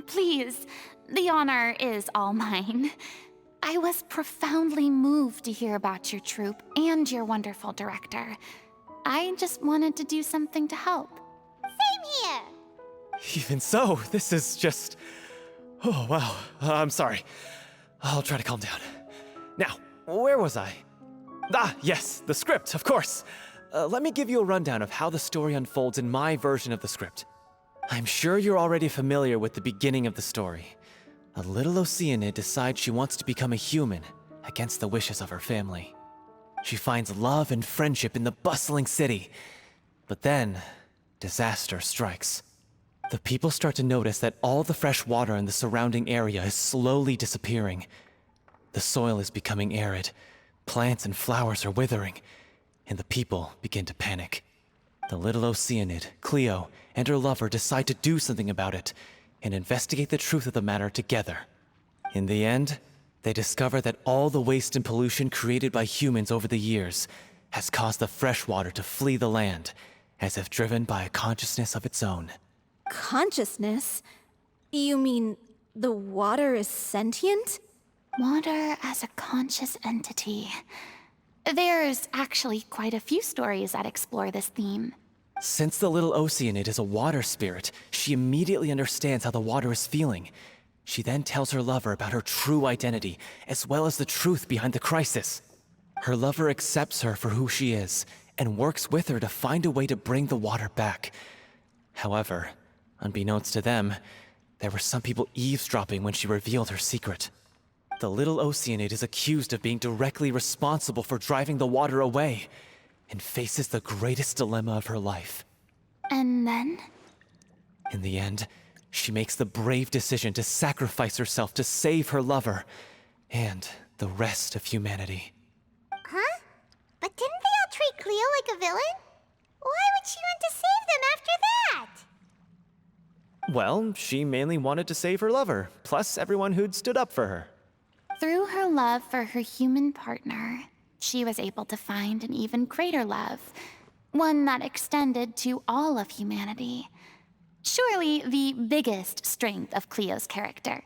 Please, the honor is all mine. I was profoundly moved to hear about your troupe and your wonderful director. I just wanted to do something to help. Same here. Even so, this is just... Oh, wow. I'm sorry. I'll try to calm down. Now, where was I? Ah, yes, the script, of course. Let me give you a rundown of how the story unfolds in my version of the script. I'm sure you're already familiar with the beginning of the story. A little Oceanid decides she wants to become a human, against the wishes of her family. She finds love and friendship in the bustling city. But then, disaster strikes. The people start to notice that all the fresh water in the surrounding area is slowly disappearing. The soil is becoming arid, plants and flowers are withering, and the people begin to panic. The little Oceanid, Cleo, and her lover decide to do something about it, and investigate the truth of the matter together. In the end, they discover that all the waste and pollution created by humans over the years has caused the fresh water to flee the land, as if driven by a consciousness of its own. Consciousness? You mean the water is sentient? Water as a conscious entity. There's actually quite a few stories that explore this theme. Since the little Oceanid is a water spirit, she immediately understands how the water is feeling. She then tells her lover about her true identity, as well as the truth behind the crisis. Her lover accepts her for who she is, and works with her to find a way to bring the water back. However, unbeknownst to them, there were some people eavesdropping when she revealed her secret. The little Oceanid is accused of being directly responsible for driving the water away, and faces the greatest dilemma of her life. And then? In the end, she makes the brave decision to sacrifice herself to save her lover, and the rest of humanity. Huh? But didn't they all treat Cleo like a villain? Why would she want to save them after that? Well, she mainly wanted to save her lover, plus everyone who'd stood up for her. Through her love for her human partner, she was able to find an even greater love, one that extended to all of humanity. Surely the biggest strength of Cleo's character.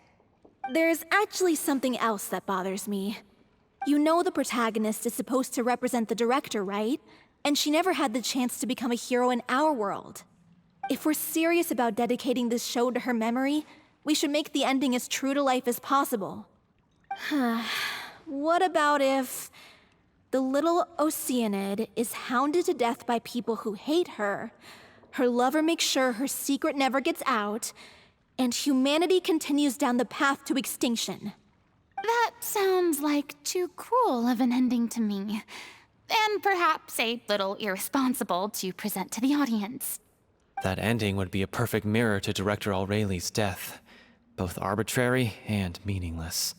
There's actually something else that bothers me. You know the protagonist is supposed to represent the director, right? And she never had the chance to become a hero in our world. If we're serious about dedicating this show to her memory, we should make the ending as true to life as possible. What about if the little Oceanid is hounded to death by people who hate her, her lover makes sure her secret never gets out, and humanity continues down the path to extinction? That sounds like too cruel of an ending to me. And perhaps a little irresponsible to present to the audience. That ending would be a perfect mirror to Director Aureli's death, both arbitrary and meaningless.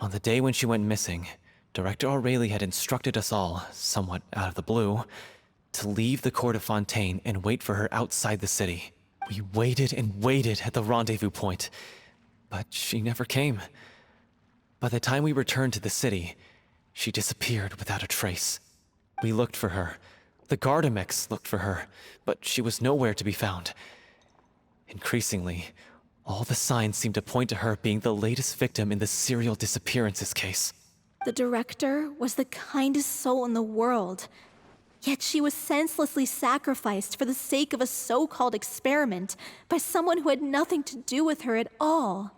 On the day when she went missing, Director Aurelie had instructed us all, somewhat out of the blue, to leave the court of Fontaine and wait for her outside the city. We waited and waited at the rendezvous point, but she never came. By the time we returned to the city, she disappeared without a trace. We looked for her. The Gardamex looked for her, but she was nowhere to be found. Increasingly, all the signs seemed to point to her being the latest victim in the serial disappearances case. The director was the kindest soul in the world, yet she was senselessly sacrificed for the sake of a so-called experiment by someone who had nothing to do with her at all.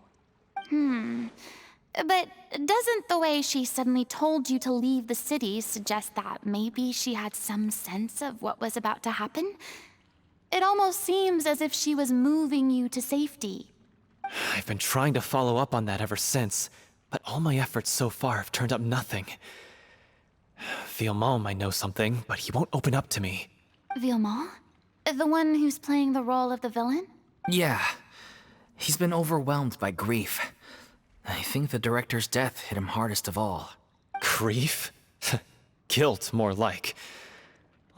But doesn't the way she suddenly told you to leave the city suggest that maybe she had some sense of what was about to happen? It almost seems as if she was moving you to safety. I've been trying to follow up on that ever since, but all my efforts so far have turned up nothing. Villemont might know something, but he won't open up to me. Villemont? The one who's playing the role of the villain? Yeah. He's been overwhelmed by grief. I think the director's death hit him hardest of all. Grief? Guilt, more like.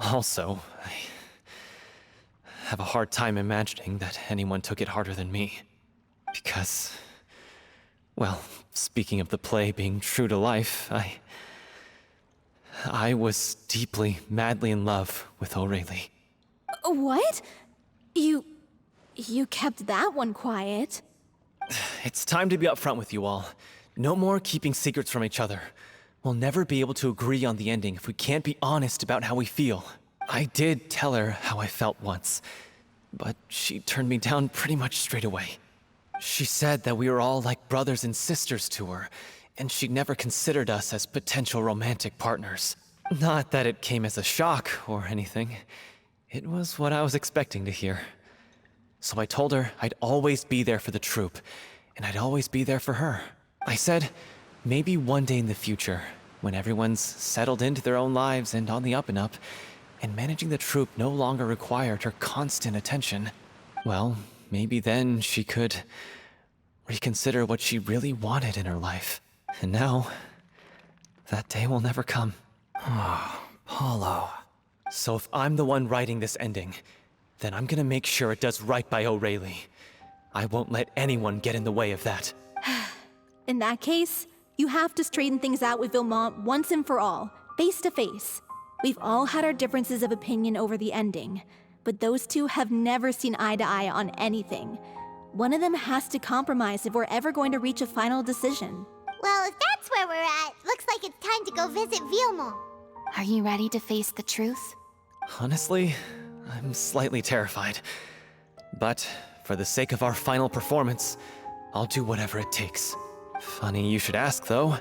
Also, I have a hard time imagining that anyone took it harder than me. Because, well, speaking of the play being true to life, I was deeply, madly in love with Aurelie. What? You kept that one quiet. It's time to be upfront with you all. No more keeping secrets from each other. We'll never be able to agree on the ending if we can't be honest about how we feel. I did tell her how I felt once, but she turned me down pretty much straight away. She said that we were all like brothers and sisters to her, and she'd never considered us as potential romantic partners. Not that it came as a shock or anything. It was what I was expecting to hear. So I told her I'd always be there for the troupe, and I'd always be there for her. I said, maybe one day in the future, when everyone's settled into their own lives and on the up and up, and managing the troupe no longer required her constant attention, well, maybe then she could reconsider what she really wanted in her life. And now, that day will never come. Oh, Paulo. So if I'm the one writing this ending, then I'm gonna make sure it does right by Aurelie. I won't let anyone get in the way of that. In that case, you have to straighten things out with Villemont once and for all, face to face. We've all had our differences of opinion over the ending, but those two have never seen eye to eye on anything. One of them has to compromise if we're ever going to reach a final decision. Well, if that's where we're at, looks like it's time to go visit Villemont. Are you ready to face the truth? Honestly, I'm slightly terrified. But for the sake of our final performance, I'll do whatever it takes. Funny you should ask, though.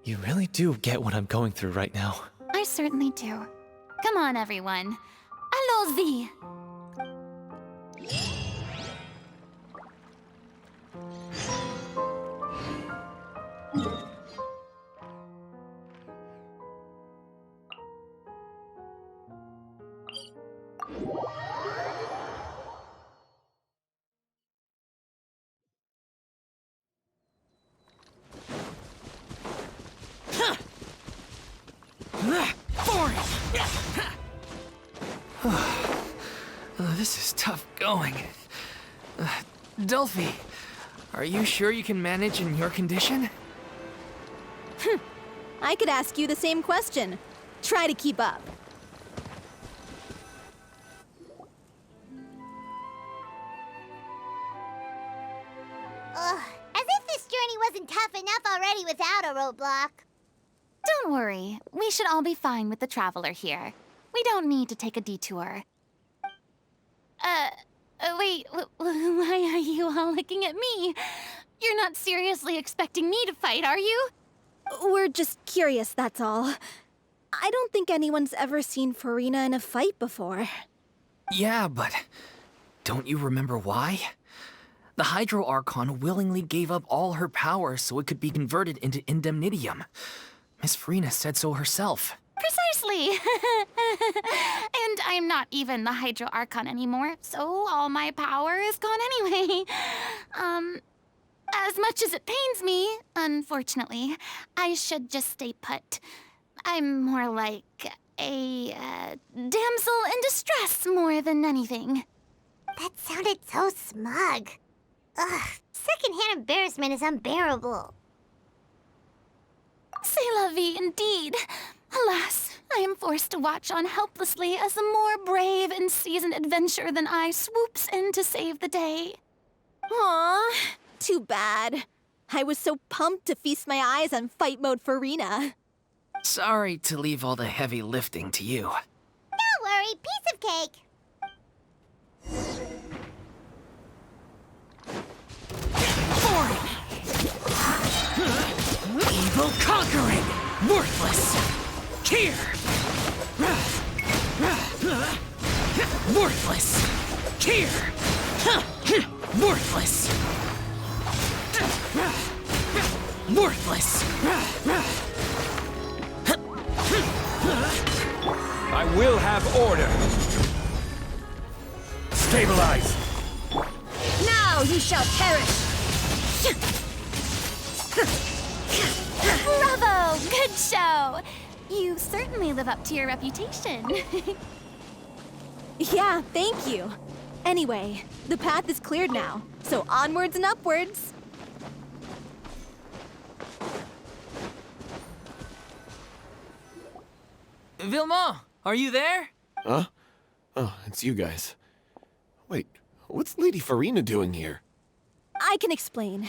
You really do get what I'm going through right now. I certainly do. Come on, everyone. Allons-y! Delphi, are you sure you can manage in your condition? I could ask you the same question. Try to keep up. Ugh, as if this journey wasn't tough enough already without a roadblock. Don't worry, we should all be fine with the traveler here. We don't need to take a detour. Wait, why are you all looking at me? You're not seriously expecting me to fight, are you? We're just curious, that's all. I don't think anyone's ever seen Furina in a fight before. Yeah, but don't you remember why? The Hydro Archon willingly gave up all her power so it could be converted into indemnitium. Miss Furina said so herself. Precisely! And I'm not even the Hydro Archon anymore, so all my power is gone anyway. As much as it pains me, unfortunately, I should just stay put. I'm more like a damsel in distress more than anything. That sounded so smug. Ugh, secondhand embarrassment is unbearable. C'est la vie, indeed. Alas, I am forced to watch on helplessly as a more brave and seasoned adventurer than I swoops in to save the day. Aw, too bad. I was so pumped to feast my eyes on fight mode Furina. Sorry to leave all the heavy lifting to you. Don't worry, piece of cake. Evil conquering! Worthless! Here! Worthless! Here! Worthless! Worthless! I will have order. Stabilize. Now you shall perish! Bravo! Good show! You certainly live up to your reputation. Yeah, thank you. Anyway, the path is cleared now, so onwards and upwards. Vilma, are you there? Huh? Oh, it's you guys. Wait, what's Lady Furina doing here? I can explain.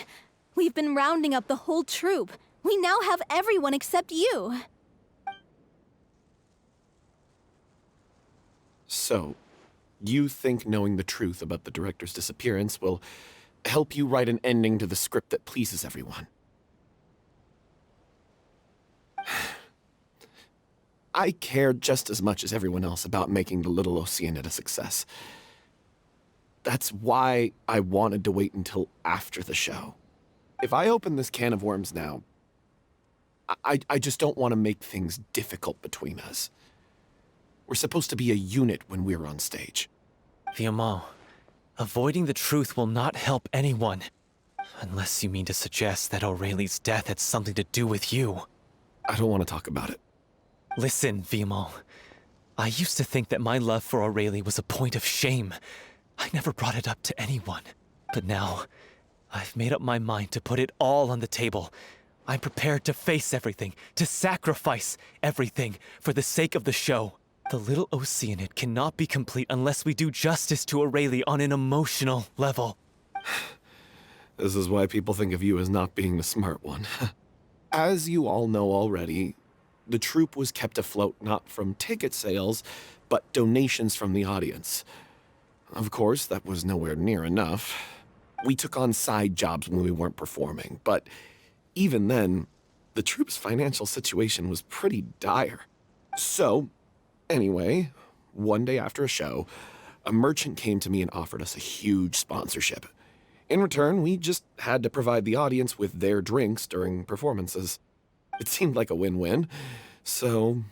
We've been rounding up the whole troop. We now have everyone except you. So, you think knowing the truth about the director's disappearance will help you write an ending to the script that pleases everyone? I care just as much as everyone else about making the little Oceanid a success. That's why I wanted to wait until after the show. If I open this can of worms now, I just don't want to make things difficult between us. We're supposed to be a unit when we're on stage. Vilma, avoiding the truth will not help anyone. Unless you mean to suggest that Aurelie's death had something to do with you. I don't want to talk about it. Listen, Vilma. I used to think that my love for Aurelie was a point of shame. I never brought it up to anyone. But now, I've made up my mind to put it all on the table. I'm prepared to face everything, to sacrifice everything for the sake of the show. The little Oceanid cannot be complete unless we do justice to Aurelie on an emotional level. This is why people think of you as not being the smart one. As you all know already, the troupe was kept afloat not from ticket sales, but donations from the audience. Of course, that was nowhere near enough. We took on side jobs when we weren't performing, but even then, the troupe's financial situation was pretty dire. So, anyway, one day after a show, a merchant came to me and offered us a huge sponsorship. In return, we just had to provide the audience with their drinks during performances. It seemed like a win-win, so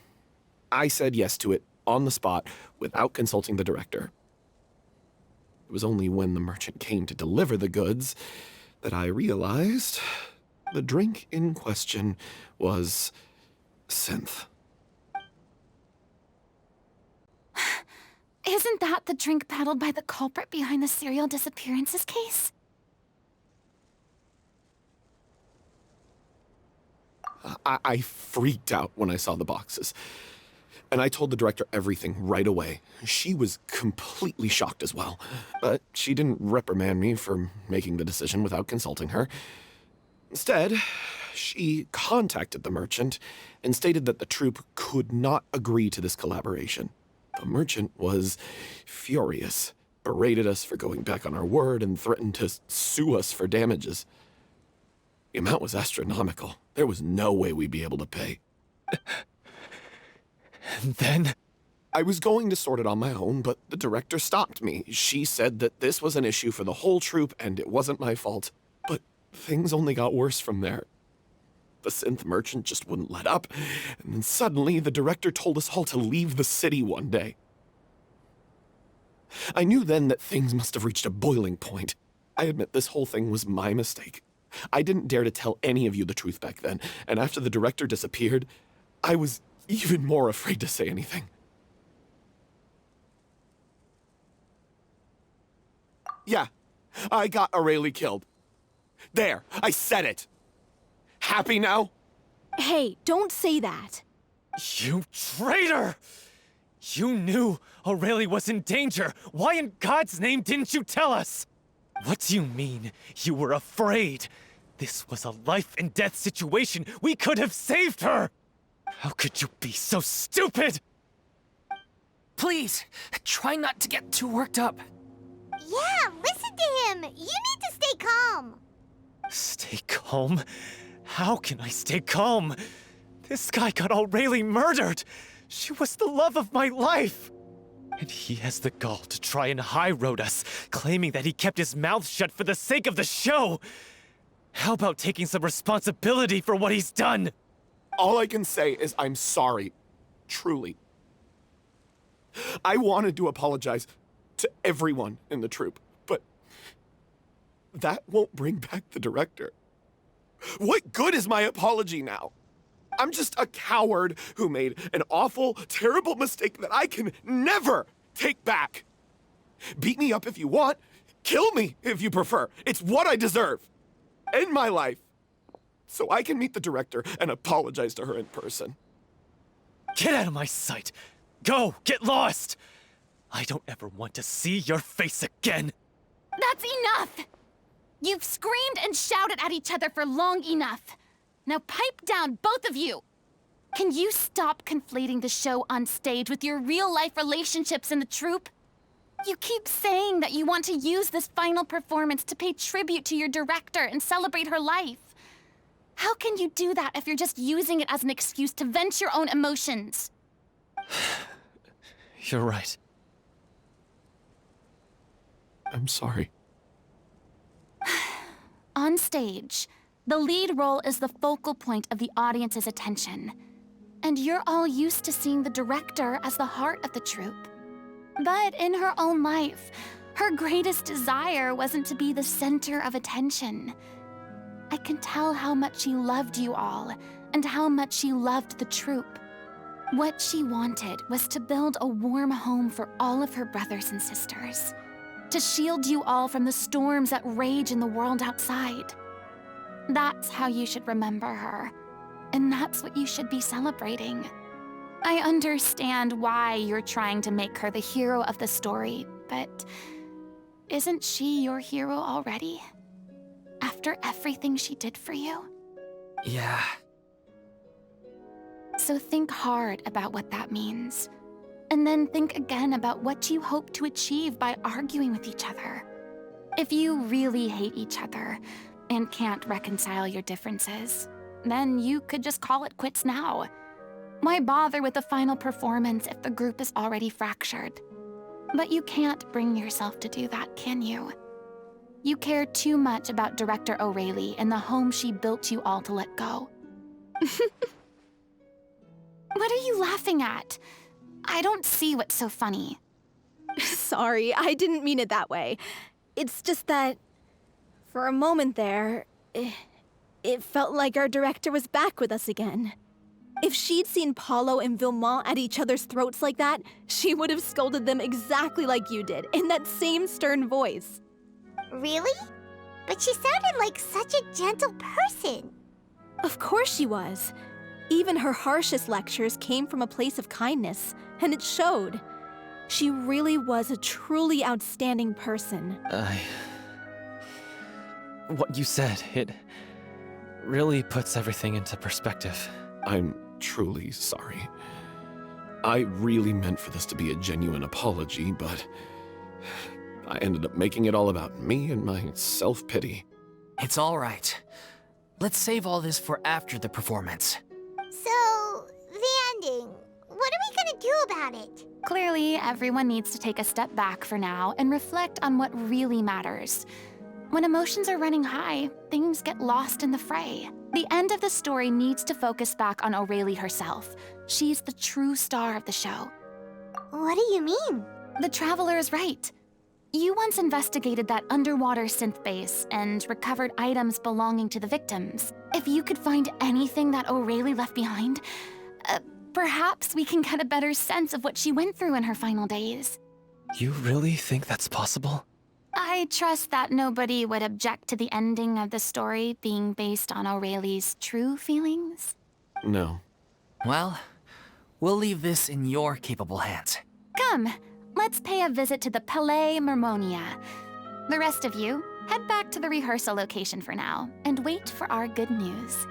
I said yes to it on the spot without consulting the director. It was only when the merchant came to deliver the goods that I realized the drink in question was synth. Isn't that the drink peddled by the culprit behind the serial disappearances case? I freaked out when I saw the boxes. And I told the director everything right away. She was completely shocked as well. But she didn't reprimand me for making the decision without consulting her. Instead, she contacted the merchant and stated that the troupe could not agree to this collaboration. The merchant was furious, berated us for going back on our word, and threatened to sue us for damages. The amount was astronomical. There was no way we'd be able to pay. And then? I was going to sort it on my own, but the director stopped me. She said that this was an issue for the whole troupe and it wasn't my fault. But things only got worse from there. The synth merchant just wouldn't let up, and then suddenly the director told us all to leave the city one day. I knew then that things must have reached a boiling point. I admit this whole thing was my mistake. I didn't dare to tell any of you the truth back then, and after the director disappeared, I was even more afraid to say anything. Yeah, I got Aurelie killed. There, I said it. Happy now? Hey, don't say that. You traitor! You knew Aurelie was in danger. Why in God's name didn't you tell us? What do you mean, you were afraid? This was a life and death situation. We could have saved her! How could you be so stupid? Please, try not to get too worked up. Yeah, listen to him. You need to stay calm. Stay calm? How can I stay calm? This guy got Aurelie murdered. She was the love of my life. And he has the gall to try and high-road us, claiming that he kept his mouth shut for the sake of the show. How about taking some responsibility for what he's done? All I can say is I'm sorry. Truly. I wanted to apologize to everyone in the troupe, but that won't bring back the director. What good is my apology now? I'm just a coward who made an awful, terrible mistake that I can never take back. Beat me up if you want. Kill me if you prefer. It's what I deserve. End my life. So I can meet the director and apologize to her in person. Get out of my sight. Go, get lost. I don't ever want to see your face again. That's enough! You've screamed and shouted at each other for long enough. Now pipe down, both of you! Can you stop conflating the show on stage with your real-life relationships in the troupe? You keep saying that you want to use this final performance to pay tribute to your director and celebrate her life. How can you do that if you're just using it as an excuse to vent your own emotions? You're right. I'm sorry. On stage, the lead role is the focal point of the audience's attention. And you're all used to seeing the director as the heart of the troupe. But in her own life, her greatest desire wasn't to be the center of attention. I can tell how much she loved you all, and how much she loved the troupe. What she wanted was to build a warm home for all of her brothers and sisters. To shield you all from the storms that rage in the world outside. That's how you should remember her. And that's what you should be celebrating. I understand why you're trying to make her the hero of the story, but isn't she your hero already? After everything she did for you? Yeah. So think hard about what that means. And then think again about what you hope to achieve by arguing with each other. If you really hate each other and can't reconcile your differences, then you could just call it quits now. Why bother with the final performance if the group is already fractured? But you can't bring yourself to do that, can you? You care too much about Director Aurelie and the home she built you all to let go. What are you laughing at? I don't see what's so funny. Sorry, I didn't mean it that way. It's just that, for a moment there, it felt like our director was back with us again. If she'd seen Paulo and Vilmont at each other's throats like that, she would have scolded them exactly like you did, in that same stern voice. Really? But she sounded like such a gentle person. Of course she was. Even her harshest lectures came from a place of kindness, and it showed. She really was a truly outstanding person. What you said, it really puts everything into perspective. I'm truly sorry. I really meant for this to be a genuine apology, but I ended up making it all about me and my self-pity. It's all right. Let's save all this for after the performance. So, the ending. What are we gonna do about it? Clearly, everyone needs to take a step back for now and reflect on what really matters. When emotions are running high, things get lost in the fray. The end of the story needs to focus back on Aurelie herself. She's the true star of the show. What do you mean? The Traveler is right. You once investigated that underwater synth base and recovered items belonging to the victims. If you could find anything that Aurelie left behind, perhaps we can get a better sense of what she went through in her final days. You really think that's possible? I trust that nobody would object to the ending of the story being based on Aurelie's true feelings. No. Well, we'll leave this in your capable hands. Come, let's pay a visit to the Palais Mermonia. The rest of you, head back to the rehearsal location for now, and wait for our good news.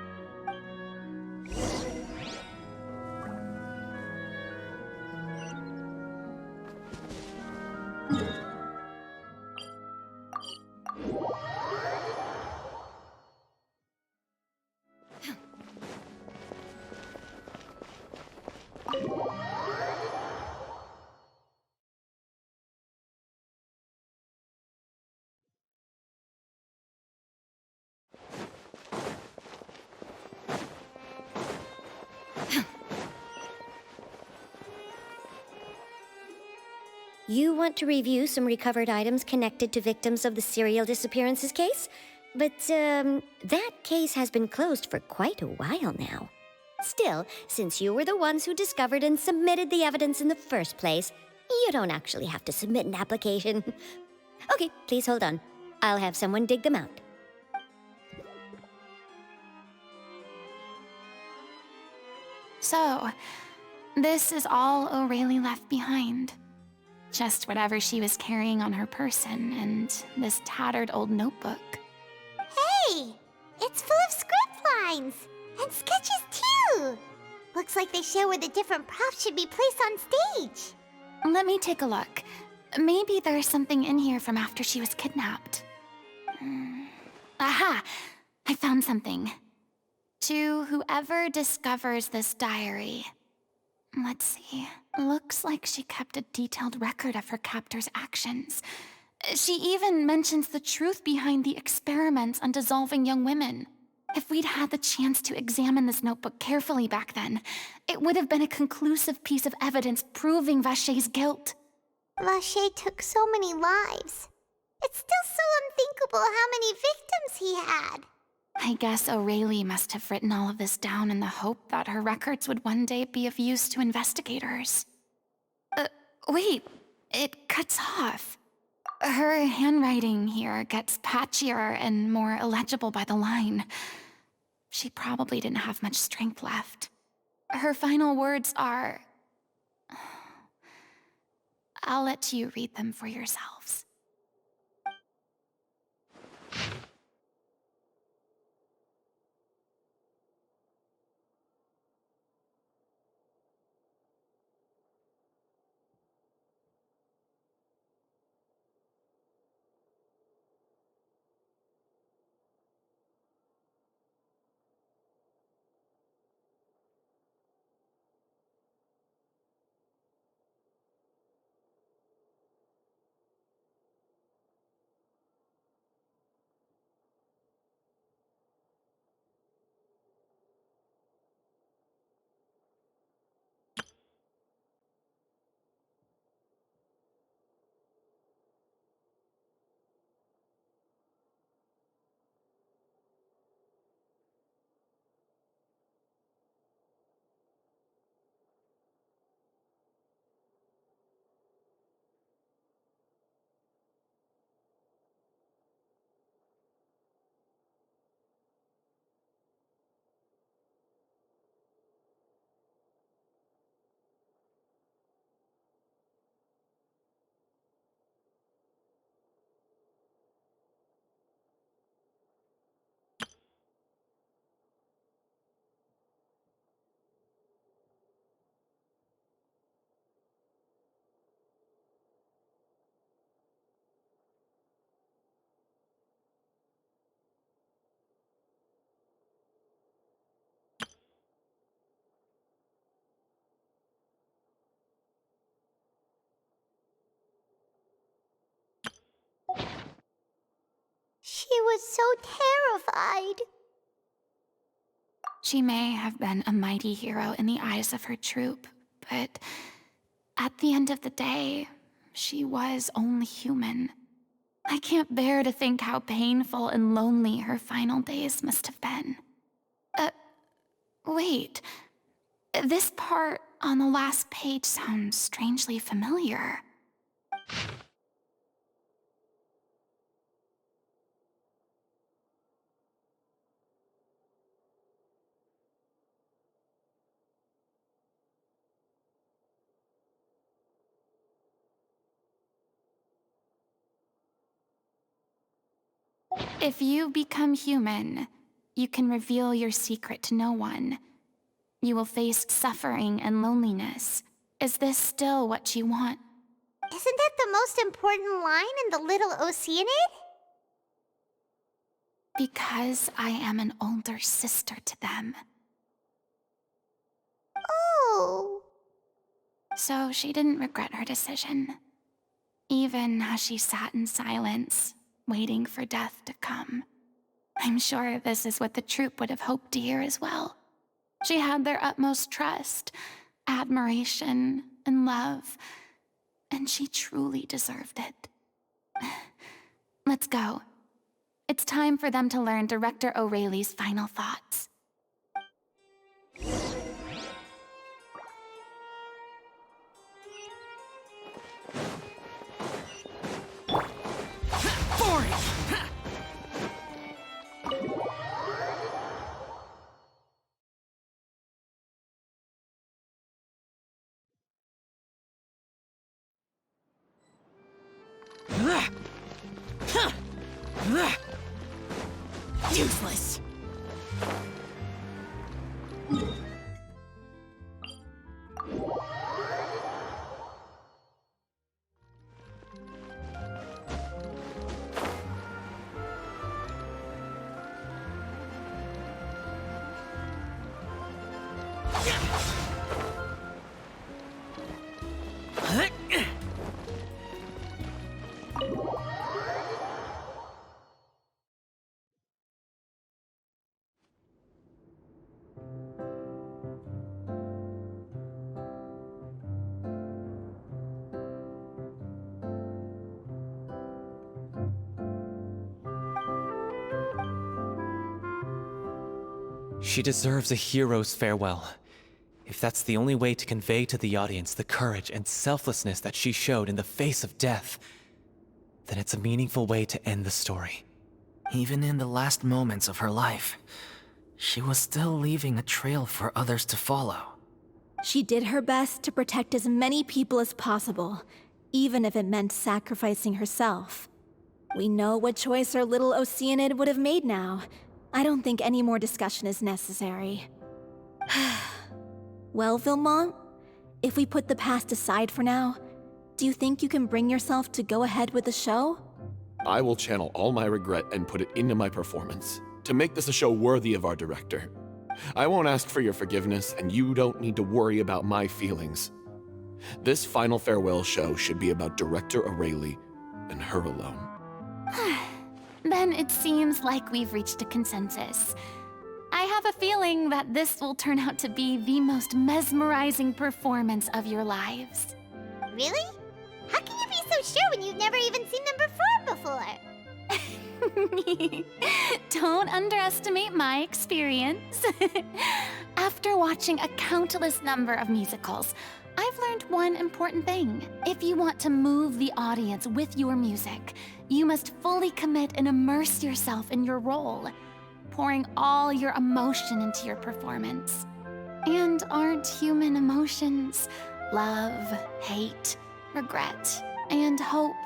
You want to review some recovered items connected to victims of the serial disappearances case? But, that case has been closed for quite a while now. Still, since you were the ones who discovered and submitted the evidence in the first place, you don't actually have to submit an application. Okay, please hold on. I'll have someone dig them out. So, this is all Aurelie left behind. Just whatever she was carrying on her person and this tattered old notebook. Hey! It's full of script lines! And sketches too! Looks like they show where the different props should be placed on stage. Let me take a look. Maybe there's something in here from after she was kidnapped. Aha! I found something. To whoever discovers this diary. Let's see. Looks like she kept a detailed record of her captor's actions. She even mentions the truth behind the experiments on dissolving young women. If we'd had the chance to examine this notebook carefully back then, it would have been a conclusive piece of evidence proving Vachey's guilt. Vachey took so many lives. It's still so unthinkable how many victims he had. I guess Aurelie must have written all of this down in the hope that her records would one day be of use to investigators. Wait, it cuts off. Her handwriting here gets patchier and more illegible by the line. She probably didn't have much strength left. Her final words are... I'll let you read them for yourselves. She was so terrified. She may have been a mighty hero in the eyes of her troop, but at the end of the day, she was only human. I can't bear to think how painful and lonely her final days must have been. Wait. This part on the last page sounds strangely familiar. If you become human, you can reveal your secret to no one. You will face suffering and loneliness. Is this still what you want? Isn't that the most important line in the little Oceanid? Because I am an older sister to them. Oh. So she didn't regret her decision, even as she sat in silence, waiting for death to come. I'm sure this is what the troupe would have hoped to hear as well. She had their utmost trust, admiration, and love, and she truly deserved it. Let's go. It's time for them to learn Director O'Reilly's final thoughts. Useless. She deserves a hero's farewell. If that's the only way to convey to the audience the courage and selflessness that she showed in the face of death, then it's a meaningful way to end the story. Even in the last moments of her life, she was still leaving a trail for others to follow. She did her best to protect as many people as possible, even if it meant sacrificing herself. We know what choice our little Oceanid would have made now. I don't think any more discussion is necessary. Well, Vilmont, if we put the past aside for now, do you think you can bring yourself to go ahead with the show? I will channel all my regret and put it into my performance, to make this a show worthy of our director. I won't ask for your forgiveness, and you don't need to worry about my feelings. This final farewell show should be about Director O'Reilly and her alone. Then it seems like we've reached a consensus. I have a feeling that this will turn out to be the most mesmerizing performance of your lives. Really? How can you be so sure when you've never even seen them perform before? Don't underestimate my experience. After watching a countless number of musicals, I've learned one important thing. If you want to move the audience with your music, you must fully commit and immerse yourself in your role, pouring all your emotion into your performance. And aren't human emotions, love, hate, regret, and hope,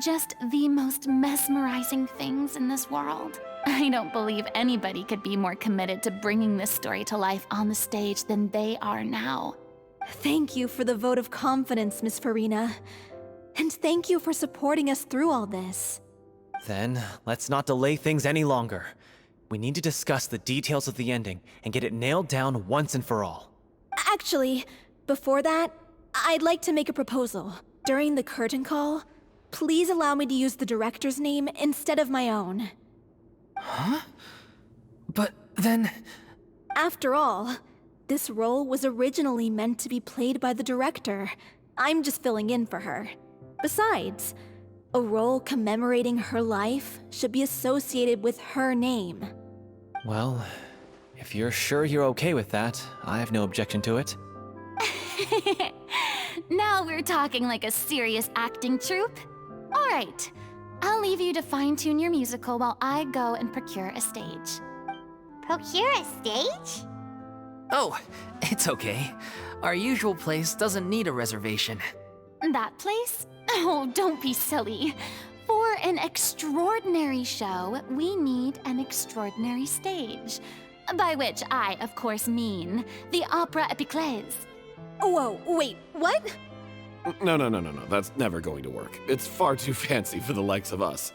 just the most mesmerizing things in this world? I don't believe anybody could be more committed to bringing this story to life on the stage than they are now. Thank you for the vote of confidence, Miss Furina. And thank you for supporting us through all this. Then, let's not delay things any longer. We need to discuss the details of the ending and get it nailed down once and for all. Actually, before that, I'd like to make a proposal. During the curtain call, please allow me to use the director's name instead of my own. Huh? But then... After all, this role was originally meant to be played by the director. I'm just filling in for her. Besides, a role commemorating her life should be associated with her name. Well, if you're sure you're okay with that, I have no objection to it. Now we're talking like a serious acting troupe. All right, I'll leave you to fine-tune your musical while I go and procure a stage. Procure a stage? Oh, it's okay. Our usual place doesn't need a reservation. That place? Oh, don't be silly. For an extraordinary show, we need an extraordinary stage. By which I, of course, mean the Opera Epiclese. Whoa, wait, what? No. That's never going to work. It's far too fancy for the likes of us.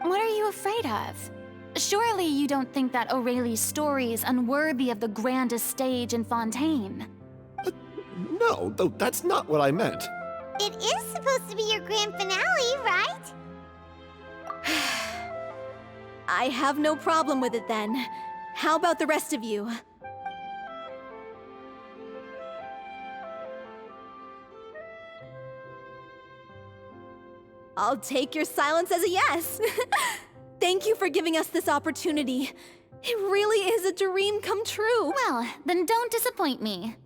What are you afraid of? Surely you don't think that Aurelie's story is unworthy of the grandest stage in Fontaine. No, though that's not what I meant. It is supposed to be your grand finale, right? I have no problem with it then. How about the rest of you? I'll take your silence as a yes. Thank you for giving us this opportunity. It really is a dream come true. Well, then don't disappoint me.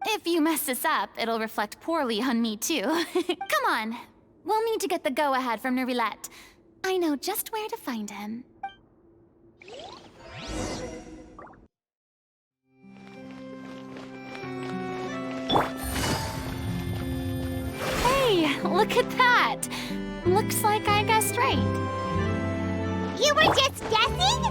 If you mess this up, it'll reflect poorly on me too. Come on. We'll need to get the go-ahead from Nervilette. I know just where to find him. Hey, look at that! Looks like I guessed right. You were just guessing?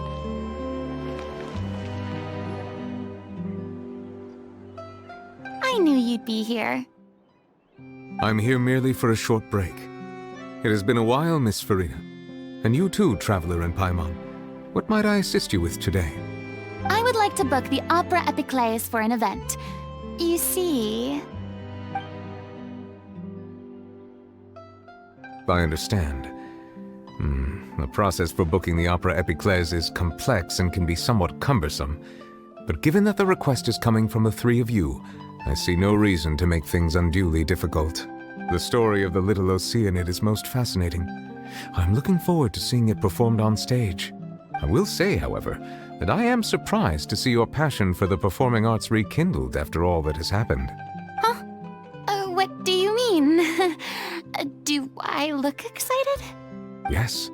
I knew you'd be here. I'm here merely for a short break. It has been a while, Miss Furina. And you too, Traveler in Paimon. What might I assist you with today? I would like to book the Opera Epiclese for an event. You see... I understand. The process for booking the Opera Epiclese is complex and can be somewhat cumbersome. But given that the request is coming from the three of you, I see no reason to make things unduly difficult. The story of the little Oceanid is most fascinating. I'm looking forward to seeing it performed on stage. I will say, however, that I am surprised to see your passion for the performing arts rekindled after all that has happened. Huh? What do you mean? Do I look excited? Yes.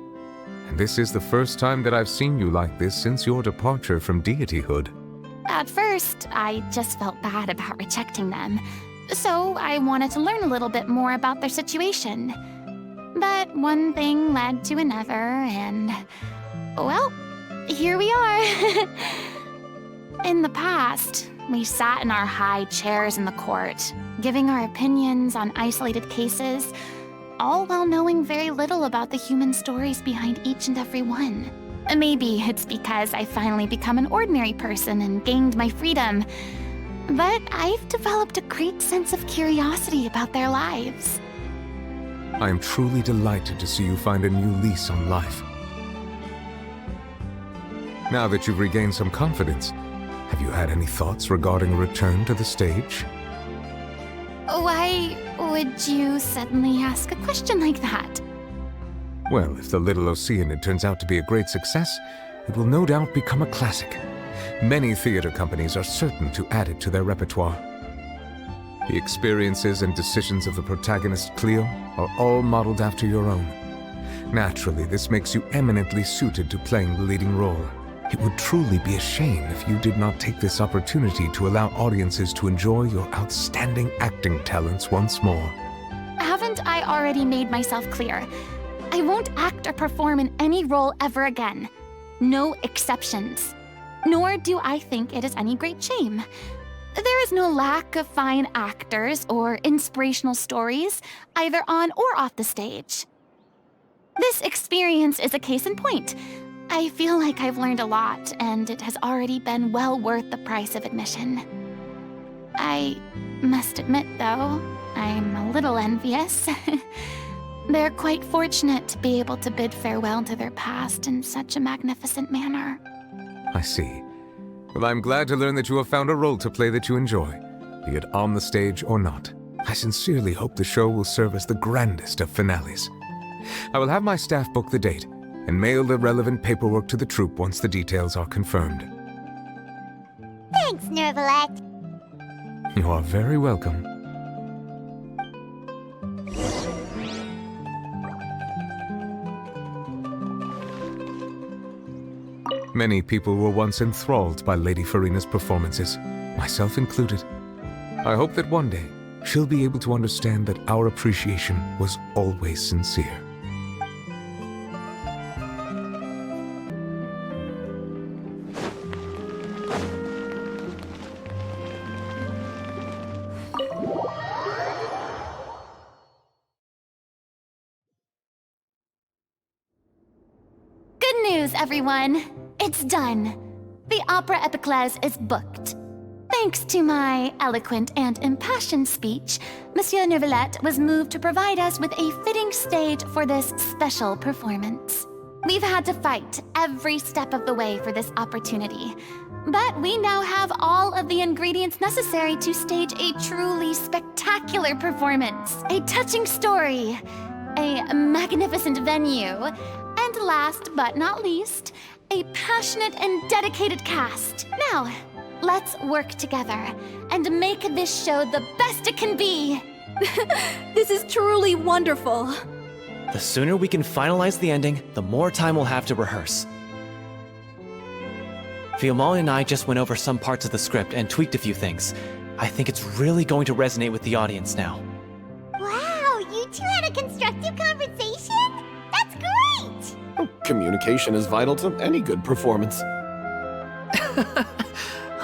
And this is the first time that I've seen you like this since your departure from deityhood. At first, I just felt bad about rejecting them. So I wanted to learn a little bit more about their situation. But one thing led to another, and... well, here we are. In the past, we sat in our high chairs in the court, giving our opinions on isolated cases, all while knowing very little about the human stories behind each and every one. Maybe it's because I finally become an ordinary person and gained my freedom, but I've developed a great sense of curiosity about their lives. I am truly delighted to see you find a new lease on life. Now that you've regained some confidence, have you had any thoughts regarding a return to the stage? Why would you suddenly ask a question like that? Well, if the little Oceanid turns out to be a great success, it will no doubt become a classic. Many theater companies are certain to add it to their repertoire. The experiences and decisions of the protagonist, Cleo, are all modeled after your own. Naturally, this makes you eminently suited to playing the leading role. It would truly be a shame if you did not take this opportunity to allow audiences to enjoy your outstanding acting talents once more. Haven't I already made myself clear? I won't act or perform in any role ever again. No exceptions. Nor do I think it is any great shame. There is no lack of fine actors or inspirational stories, either on or off the stage. This experience is a case in point. I feel like I've learned a lot, and it has already been well worth the price of admission. I must admit, though, I'm a little envious. They're quite fortunate to be able to bid farewell to their past in such a magnificent manner. I see. Well, I'm glad to learn that you have found a role to play that you enjoy, be it on the stage or not. I sincerely hope the show will serve as the grandest of finales. I will have my staff book the date and mail the relevant paperwork to the troupe once the details are confirmed. Thanks, Nervalette. You are very welcome. Many people were once enthralled by Lady Furina's performances, myself included. I hope that one day she'll be able to understand that our appreciation was always sincere. Good news, everyone! It's done. The Opera Epiclese is booked. Thanks to my eloquent and impassioned speech, Monsieur Nervalette was moved to provide us with a fitting stage for this special performance. We've had to fight every step of the way for this opportunity, but we now have all of the ingredients necessary to stage a truly spectacular performance, a touching story, a magnificent venue, and last but not least, a passionate and dedicated cast. Now, let's work together and make this show the best it can be. This is truly wonderful. The sooner we can finalize the ending, the more time we'll have to rehearse. Fiamma and I just went over some parts of the script and tweaked a few things. I think it's really going to resonate with the audience now. Wow, you two had a constructive conversation? That's great! Communication is vital to any good performance.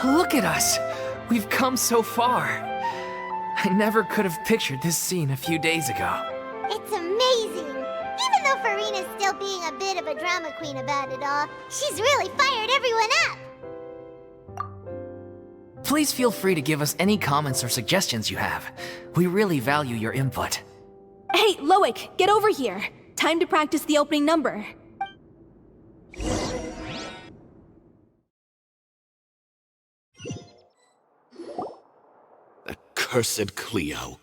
Look at us! We've come so far. I never could have pictured this scene a few days ago. It's amazing! Even though Furina's still being a bit of a drama queen about it all, she's really fired everyone up! Please feel free to give us any comments or suggestions you have. We really value your input. Hey, Loic, get over here. Time to practice the opening number. Cursed Cleo.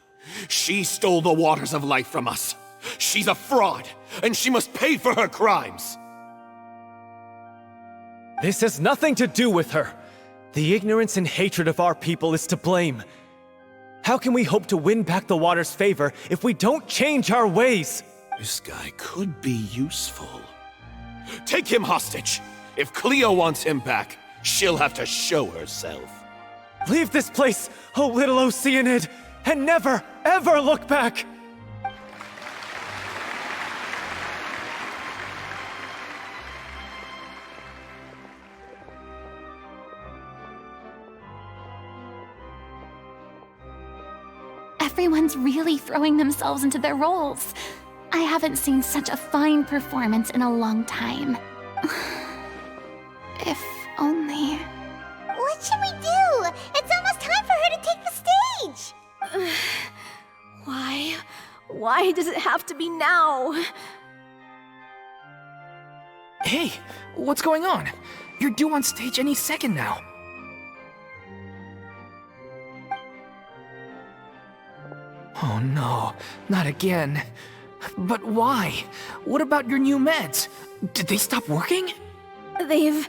She stole the waters of life from us. She's a fraud, and she must pay for her crimes. This has nothing to do with her. The ignorance and hatred of our people is to blame. How can we hope to win back the water's favor if we don't change our ways? This guy could be useful. Take him hostage. If Cleo wants him back, she'll have to show herself. Leave this place, oh little Oceanid, and never, ever look back! Everyone's really throwing themselves into their roles. I haven't seen such a fine performance in a long time. If only... What should we do? It's almost time for her to take the stage! Why? Why does it have to be now? Hey, what's going on? You're due on stage any second now. Oh no, not again. But why? What about your new meds? Did they stop working? They've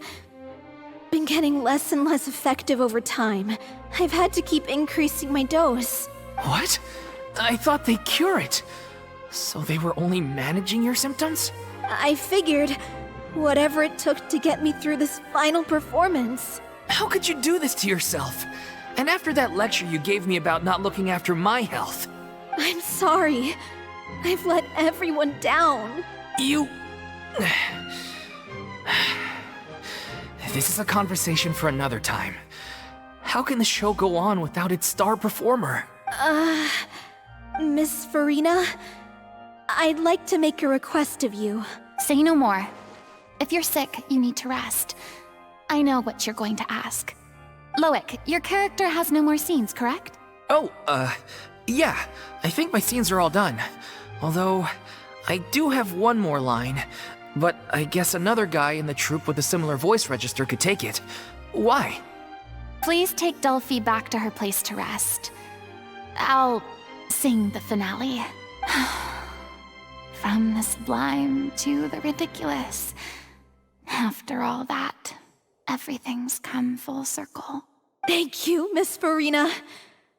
been getting less and less effective over time. I've had to keep increasing my dose. What? I thought they cure it. So they were only managing your symptoms? I figured whatever it took to get me through this final performance. How could you do this to yourself? And after that lecture you gave me about not looking after my health. I'm sorry. I've let everyone down. You... This is a conversation for another time. How can the show go on without its star performer? Miss Furina? I'd like to make a request of you. Say no more. If you're sick, you need to rest. I know what you're going to ask. Loic, your character has no more scenes, correct? Oh, yeah. I think my scenes are all done. Although, I do have one more line, but I guess another guy in the troupe with a similar voice register could take it. Why? Please take Delphi back to her place to rest. I'll sing the finale. From the sublime to the ridiculous. After all that, everything's come full circle. Thank you, Miss Furina.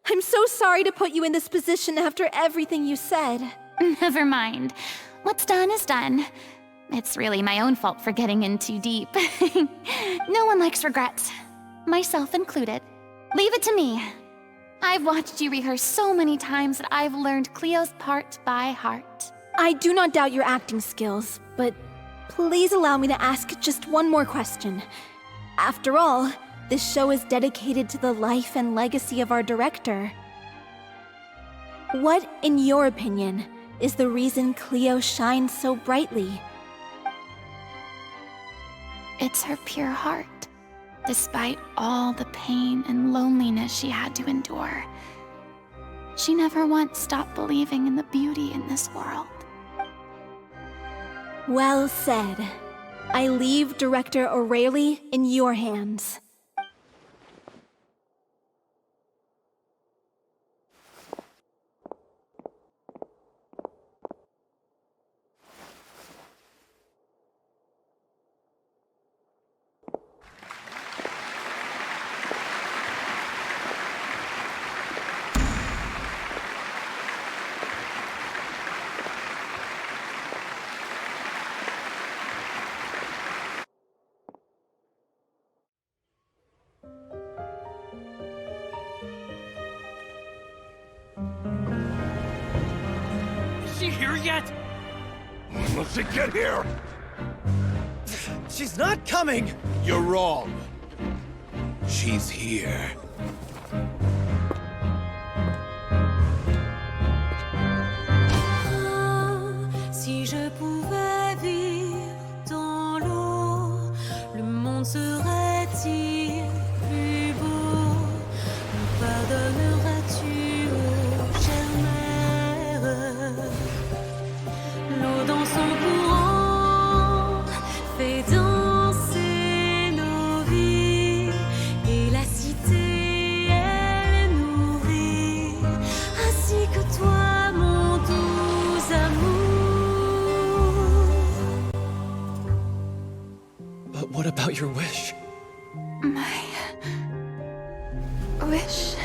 I'm so sorry to put you in this position after everything you said. Never mind. What's done is done. It's really my own fault for getting in too deep. No one likes regrets, myself included. Leave it to me. I've watched you rehearse so many times that I've learned Cleo's part by heart. I do not doubt your acting skills, but please allow me to ask just one more question. After all, this show is dedicated to the life and legacy of our director. What, in your opinion, is the reason Cleo shines so brightly? It's her pure heart. Despite all the pain and loneliness she had to endure, she never once stopped believing in the beauty in this world. Well said. I leave Director O'Reilly in your hands. Is she here yet? When will she get here? She's not coming! You're wrong. She's here. Si je pouvais vivre dans l'eau, le monde serait-il plus beau? Me pardonneras-tu, ô chère mère? L'eau dans son courant fait danser nos vies, et la cité elle nourrit, ainsi que toi, mon doux amour. But what about your wish? My wish.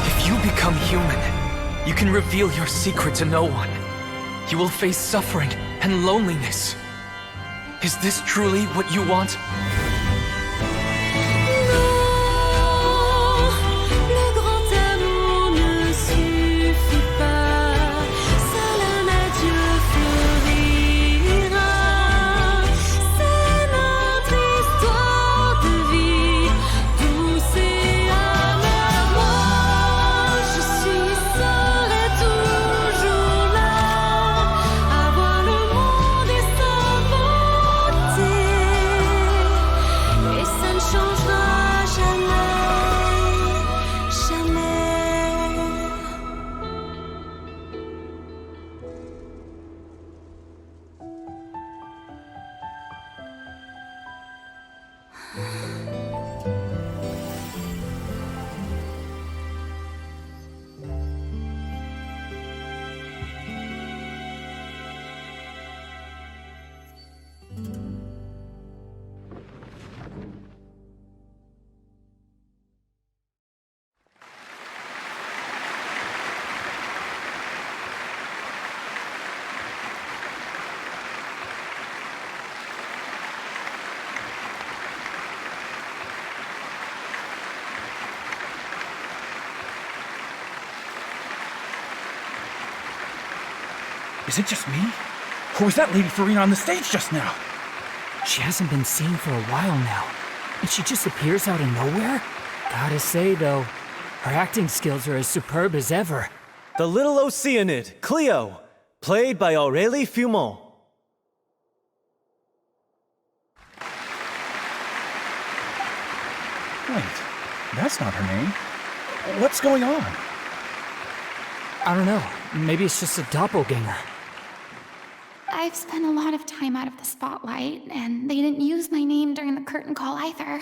If you become human, you can reveal your secret to no one. You will face suffering and loneliness. Is this truly what you want? Le grand amour ne suffit pas, seul un adieu fleurira. C'est notre histoire de vie, douce et amère. Moi, je suis seule et toujours là, à voir le monde et s'inventer. Et ça ne changera jamais, jamais. Is it just me? Or was that Lady Furina on the stage just now? She hasn't been seen for a while now, and she just appears out of nowhere? Gotta say, though, her acting skills are as superb as ever. The little Oceanid, Cleo, played by Aurélie Fumont. Wait, that's not her name. What's going on? I don't know. Maybe it's just a doppelganger. I've spent a lot of time out of the spotlight, and they didn't use my name during the curtain call either.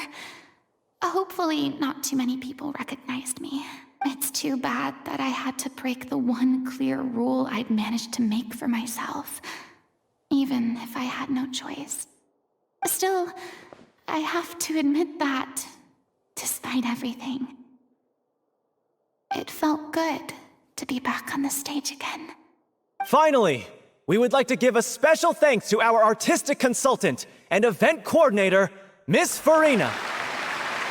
Hopefully, not too many people recognized me. It's too bad that I had to break the one clear rule I'd managed to make for myself, even if I had no choice. Still, I have to admit that, despite everything, it felt good to be back on the stage again. Finally, we would like to give a special thanks to our artistic consultant and event coordinator, Miss Furina.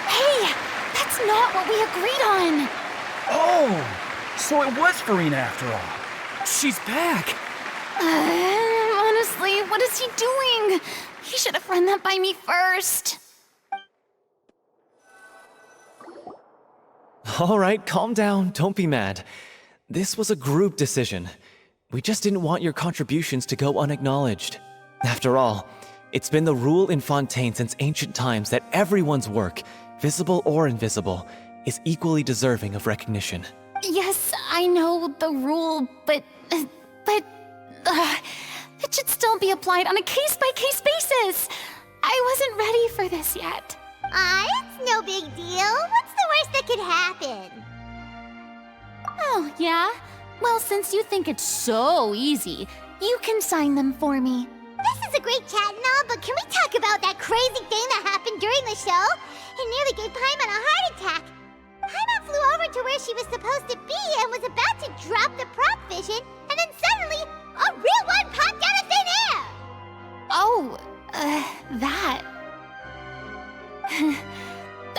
Hey, that's not what we agreed on! Oh, so it was Furina after all. She's back! Honestly, what is he doing? He should have run that by me first. All right, calm down, don't be mad. This was a group decision. We just didn't want your contributions to go unacknowledged. After all, it's been the rule in Fontaine since ancient times that everyone's work, visible or invisible, is equally deserving of recognition. Yes, I know the rule, but it should still be applied on a case-by-case basis. I wasn't ready for this yet. It's no big deal. What's the worst that could happen? Oh, yeah? Well, since you think it's so easy, you can sign them for me. This is a great chat and all, but can we talk about that crazy thing that happened during the show? It nearly gave Paimon a heart attack. Paimon flew over to where she was supposed to be and was about to drop the prop vision, and then suddenly, a real one popped out of thin air! Oh, that.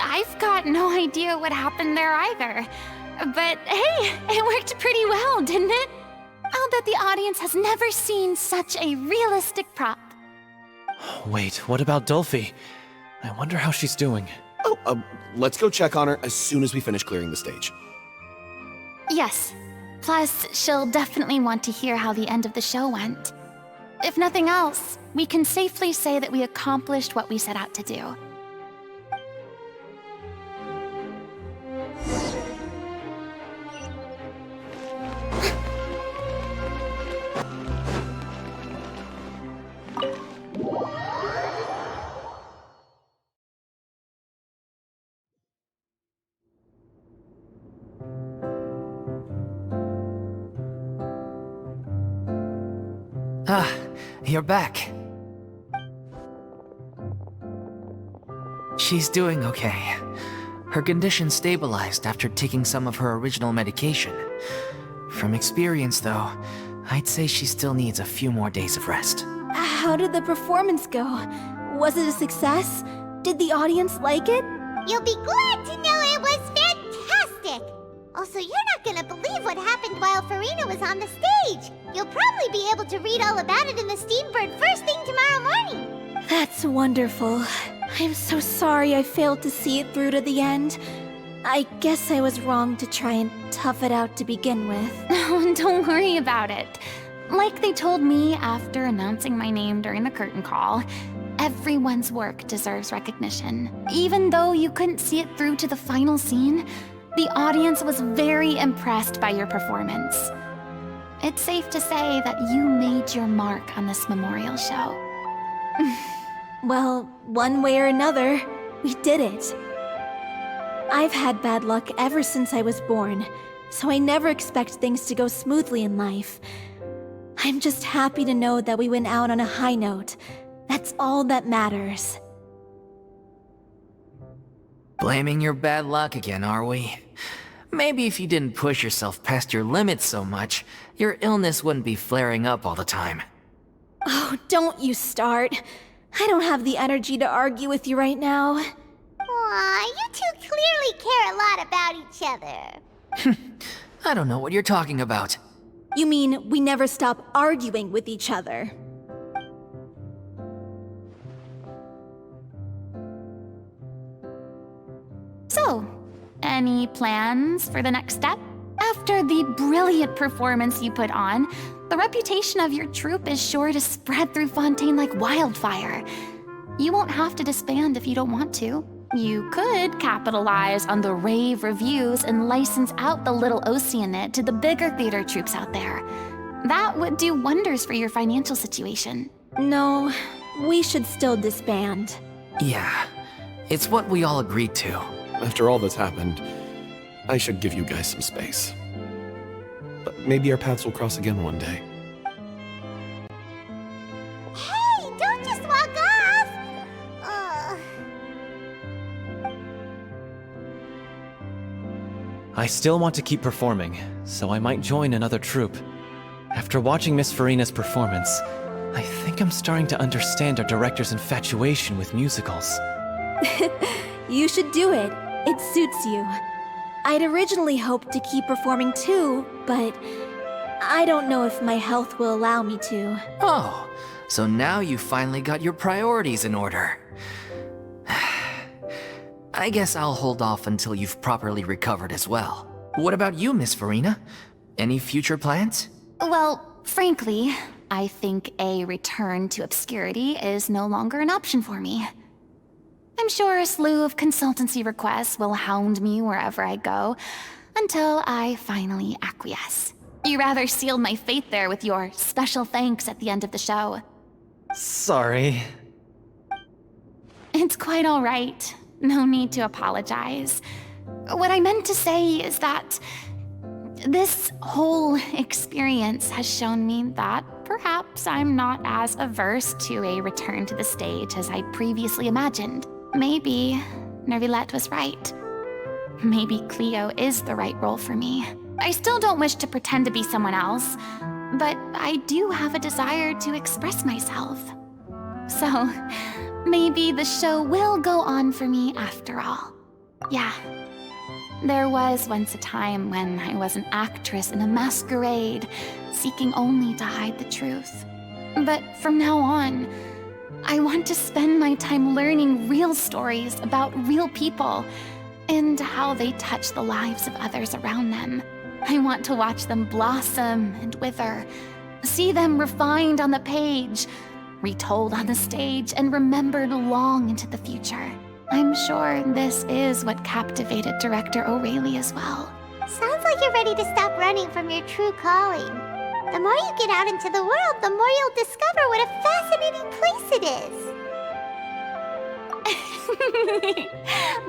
I've got no idea what happened there either. But hey, it worked pretty well, didn't it? I'll bet the audience has never seen such a realistic prop. Wait, what about Dolphy? I wonder how she's doing. Oh, let's go check on her as soon as we finish clearing the stage. Yes. Plus, she'll definitely want to hear how the end of the show went. If nothing else, we can safely say that we accomplished what we set out to do. Ah, you're back. She's doing okay. Her condition stabilized after taking some of her original medication. From experience, though, I'd say she still needs a few more days of rest. How did the performance go? Was it a success? Did the audience like it? You'll be glad to know it was fantastic! Also, you're not gonna believe what happened while Furina was on the stage! You'll probably be able to read all about it in the Steambird first thing tomorrow morning! That's wonderful. I'm so sorry I failed to see it through to the end. I guess I was wrong to try and tough it out to begin with. Don't worry about it. Like they told me after announcing my name during the curtain call, everyone's work deserves recognition. Even though you couldn't see it through to the final scene, the audience was very impressed by your performance. It's safe to say that you made your mark on this memorial show. Well, one way or another, we did it. I've had bad luck ever since I was born, so I never expect things to go smoothly in life. I'm just happy to know that we went out on a high note. That's all that matters. Blaming your bad luck again, are we? Maybe if you didn't push yourself past your limits so much, your illness wouldn't be flaring up all the time. Oh, don't you start. I don't have the energy to argue with you right now. Aw, you two clearly care a lot about each other. I don't know what you're talking about. You mean we never stop arguing with each other? So, any plans for the next step? After the brilliant performance you put on, the reputation of your troupe is sure to spread through Fontaine like wildfire. You won't have to disband if you don't want to. You could capitalize on the rave reviews and license out the little Oceanid to the bigger theater troupes out there. That would do wonders for your financial situation. No, we should still disband. Yeah, it's what we all agreed to. After all that's happened, I should give you guys some space. But maybe our paths will cross again one day. Hey, don't just walk off! I still want to keep performing, so I might join another troupe. After watching Miss Furina's performance, I think I'm starting to understand our director's infatuation with musicals. You should do it. It suits you. I'd originally hoped to keep performing too, but I don't know if my health will allow me to. Oh, so now you finally got your priorities in order. I guess I'll hold off until you've properly recovered as well. What about you, Miss Furina? Any future plans? Well, frankly, I think a return to obscurity is no longer an option for me. I'm sure a slew of consultancy requests will hound me wherever I go, until I finally acquiesce. You rather sealed my fate there with your special thanks at the end of the show. Sorry. It's quite all right. No need to apologize. What I meant to say is that this whole experience has shown me that perhaps I'm not as averse to a return to the stage as I previously imagined. Maybe Nervilette was right. Maybe Cleo is the right role for me. I still don't wish to pretend to be someone else, but I do have a desire to express myself. So, maybe the show will go on for me after all. Yeah. There was once a time when I was an actress in a masquerade, seeking only to hide the truth. But from now on, I want to spend my time learning real stories about real people and how they touch the lives of others around them. I want to watch them blossom and wither, see them refined on the page, retold on the stage, and remembered long into the future. I'm sure this is what captivated director O'Reilly as well. Sounds like you're ready to stop running from your true calling. The more you get out into the world, the more you'll discover what a fascinating place it is.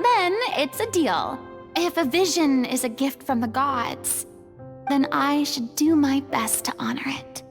Then it's a deal. If a vision is a gift from the gods, then I should do my best to honor it.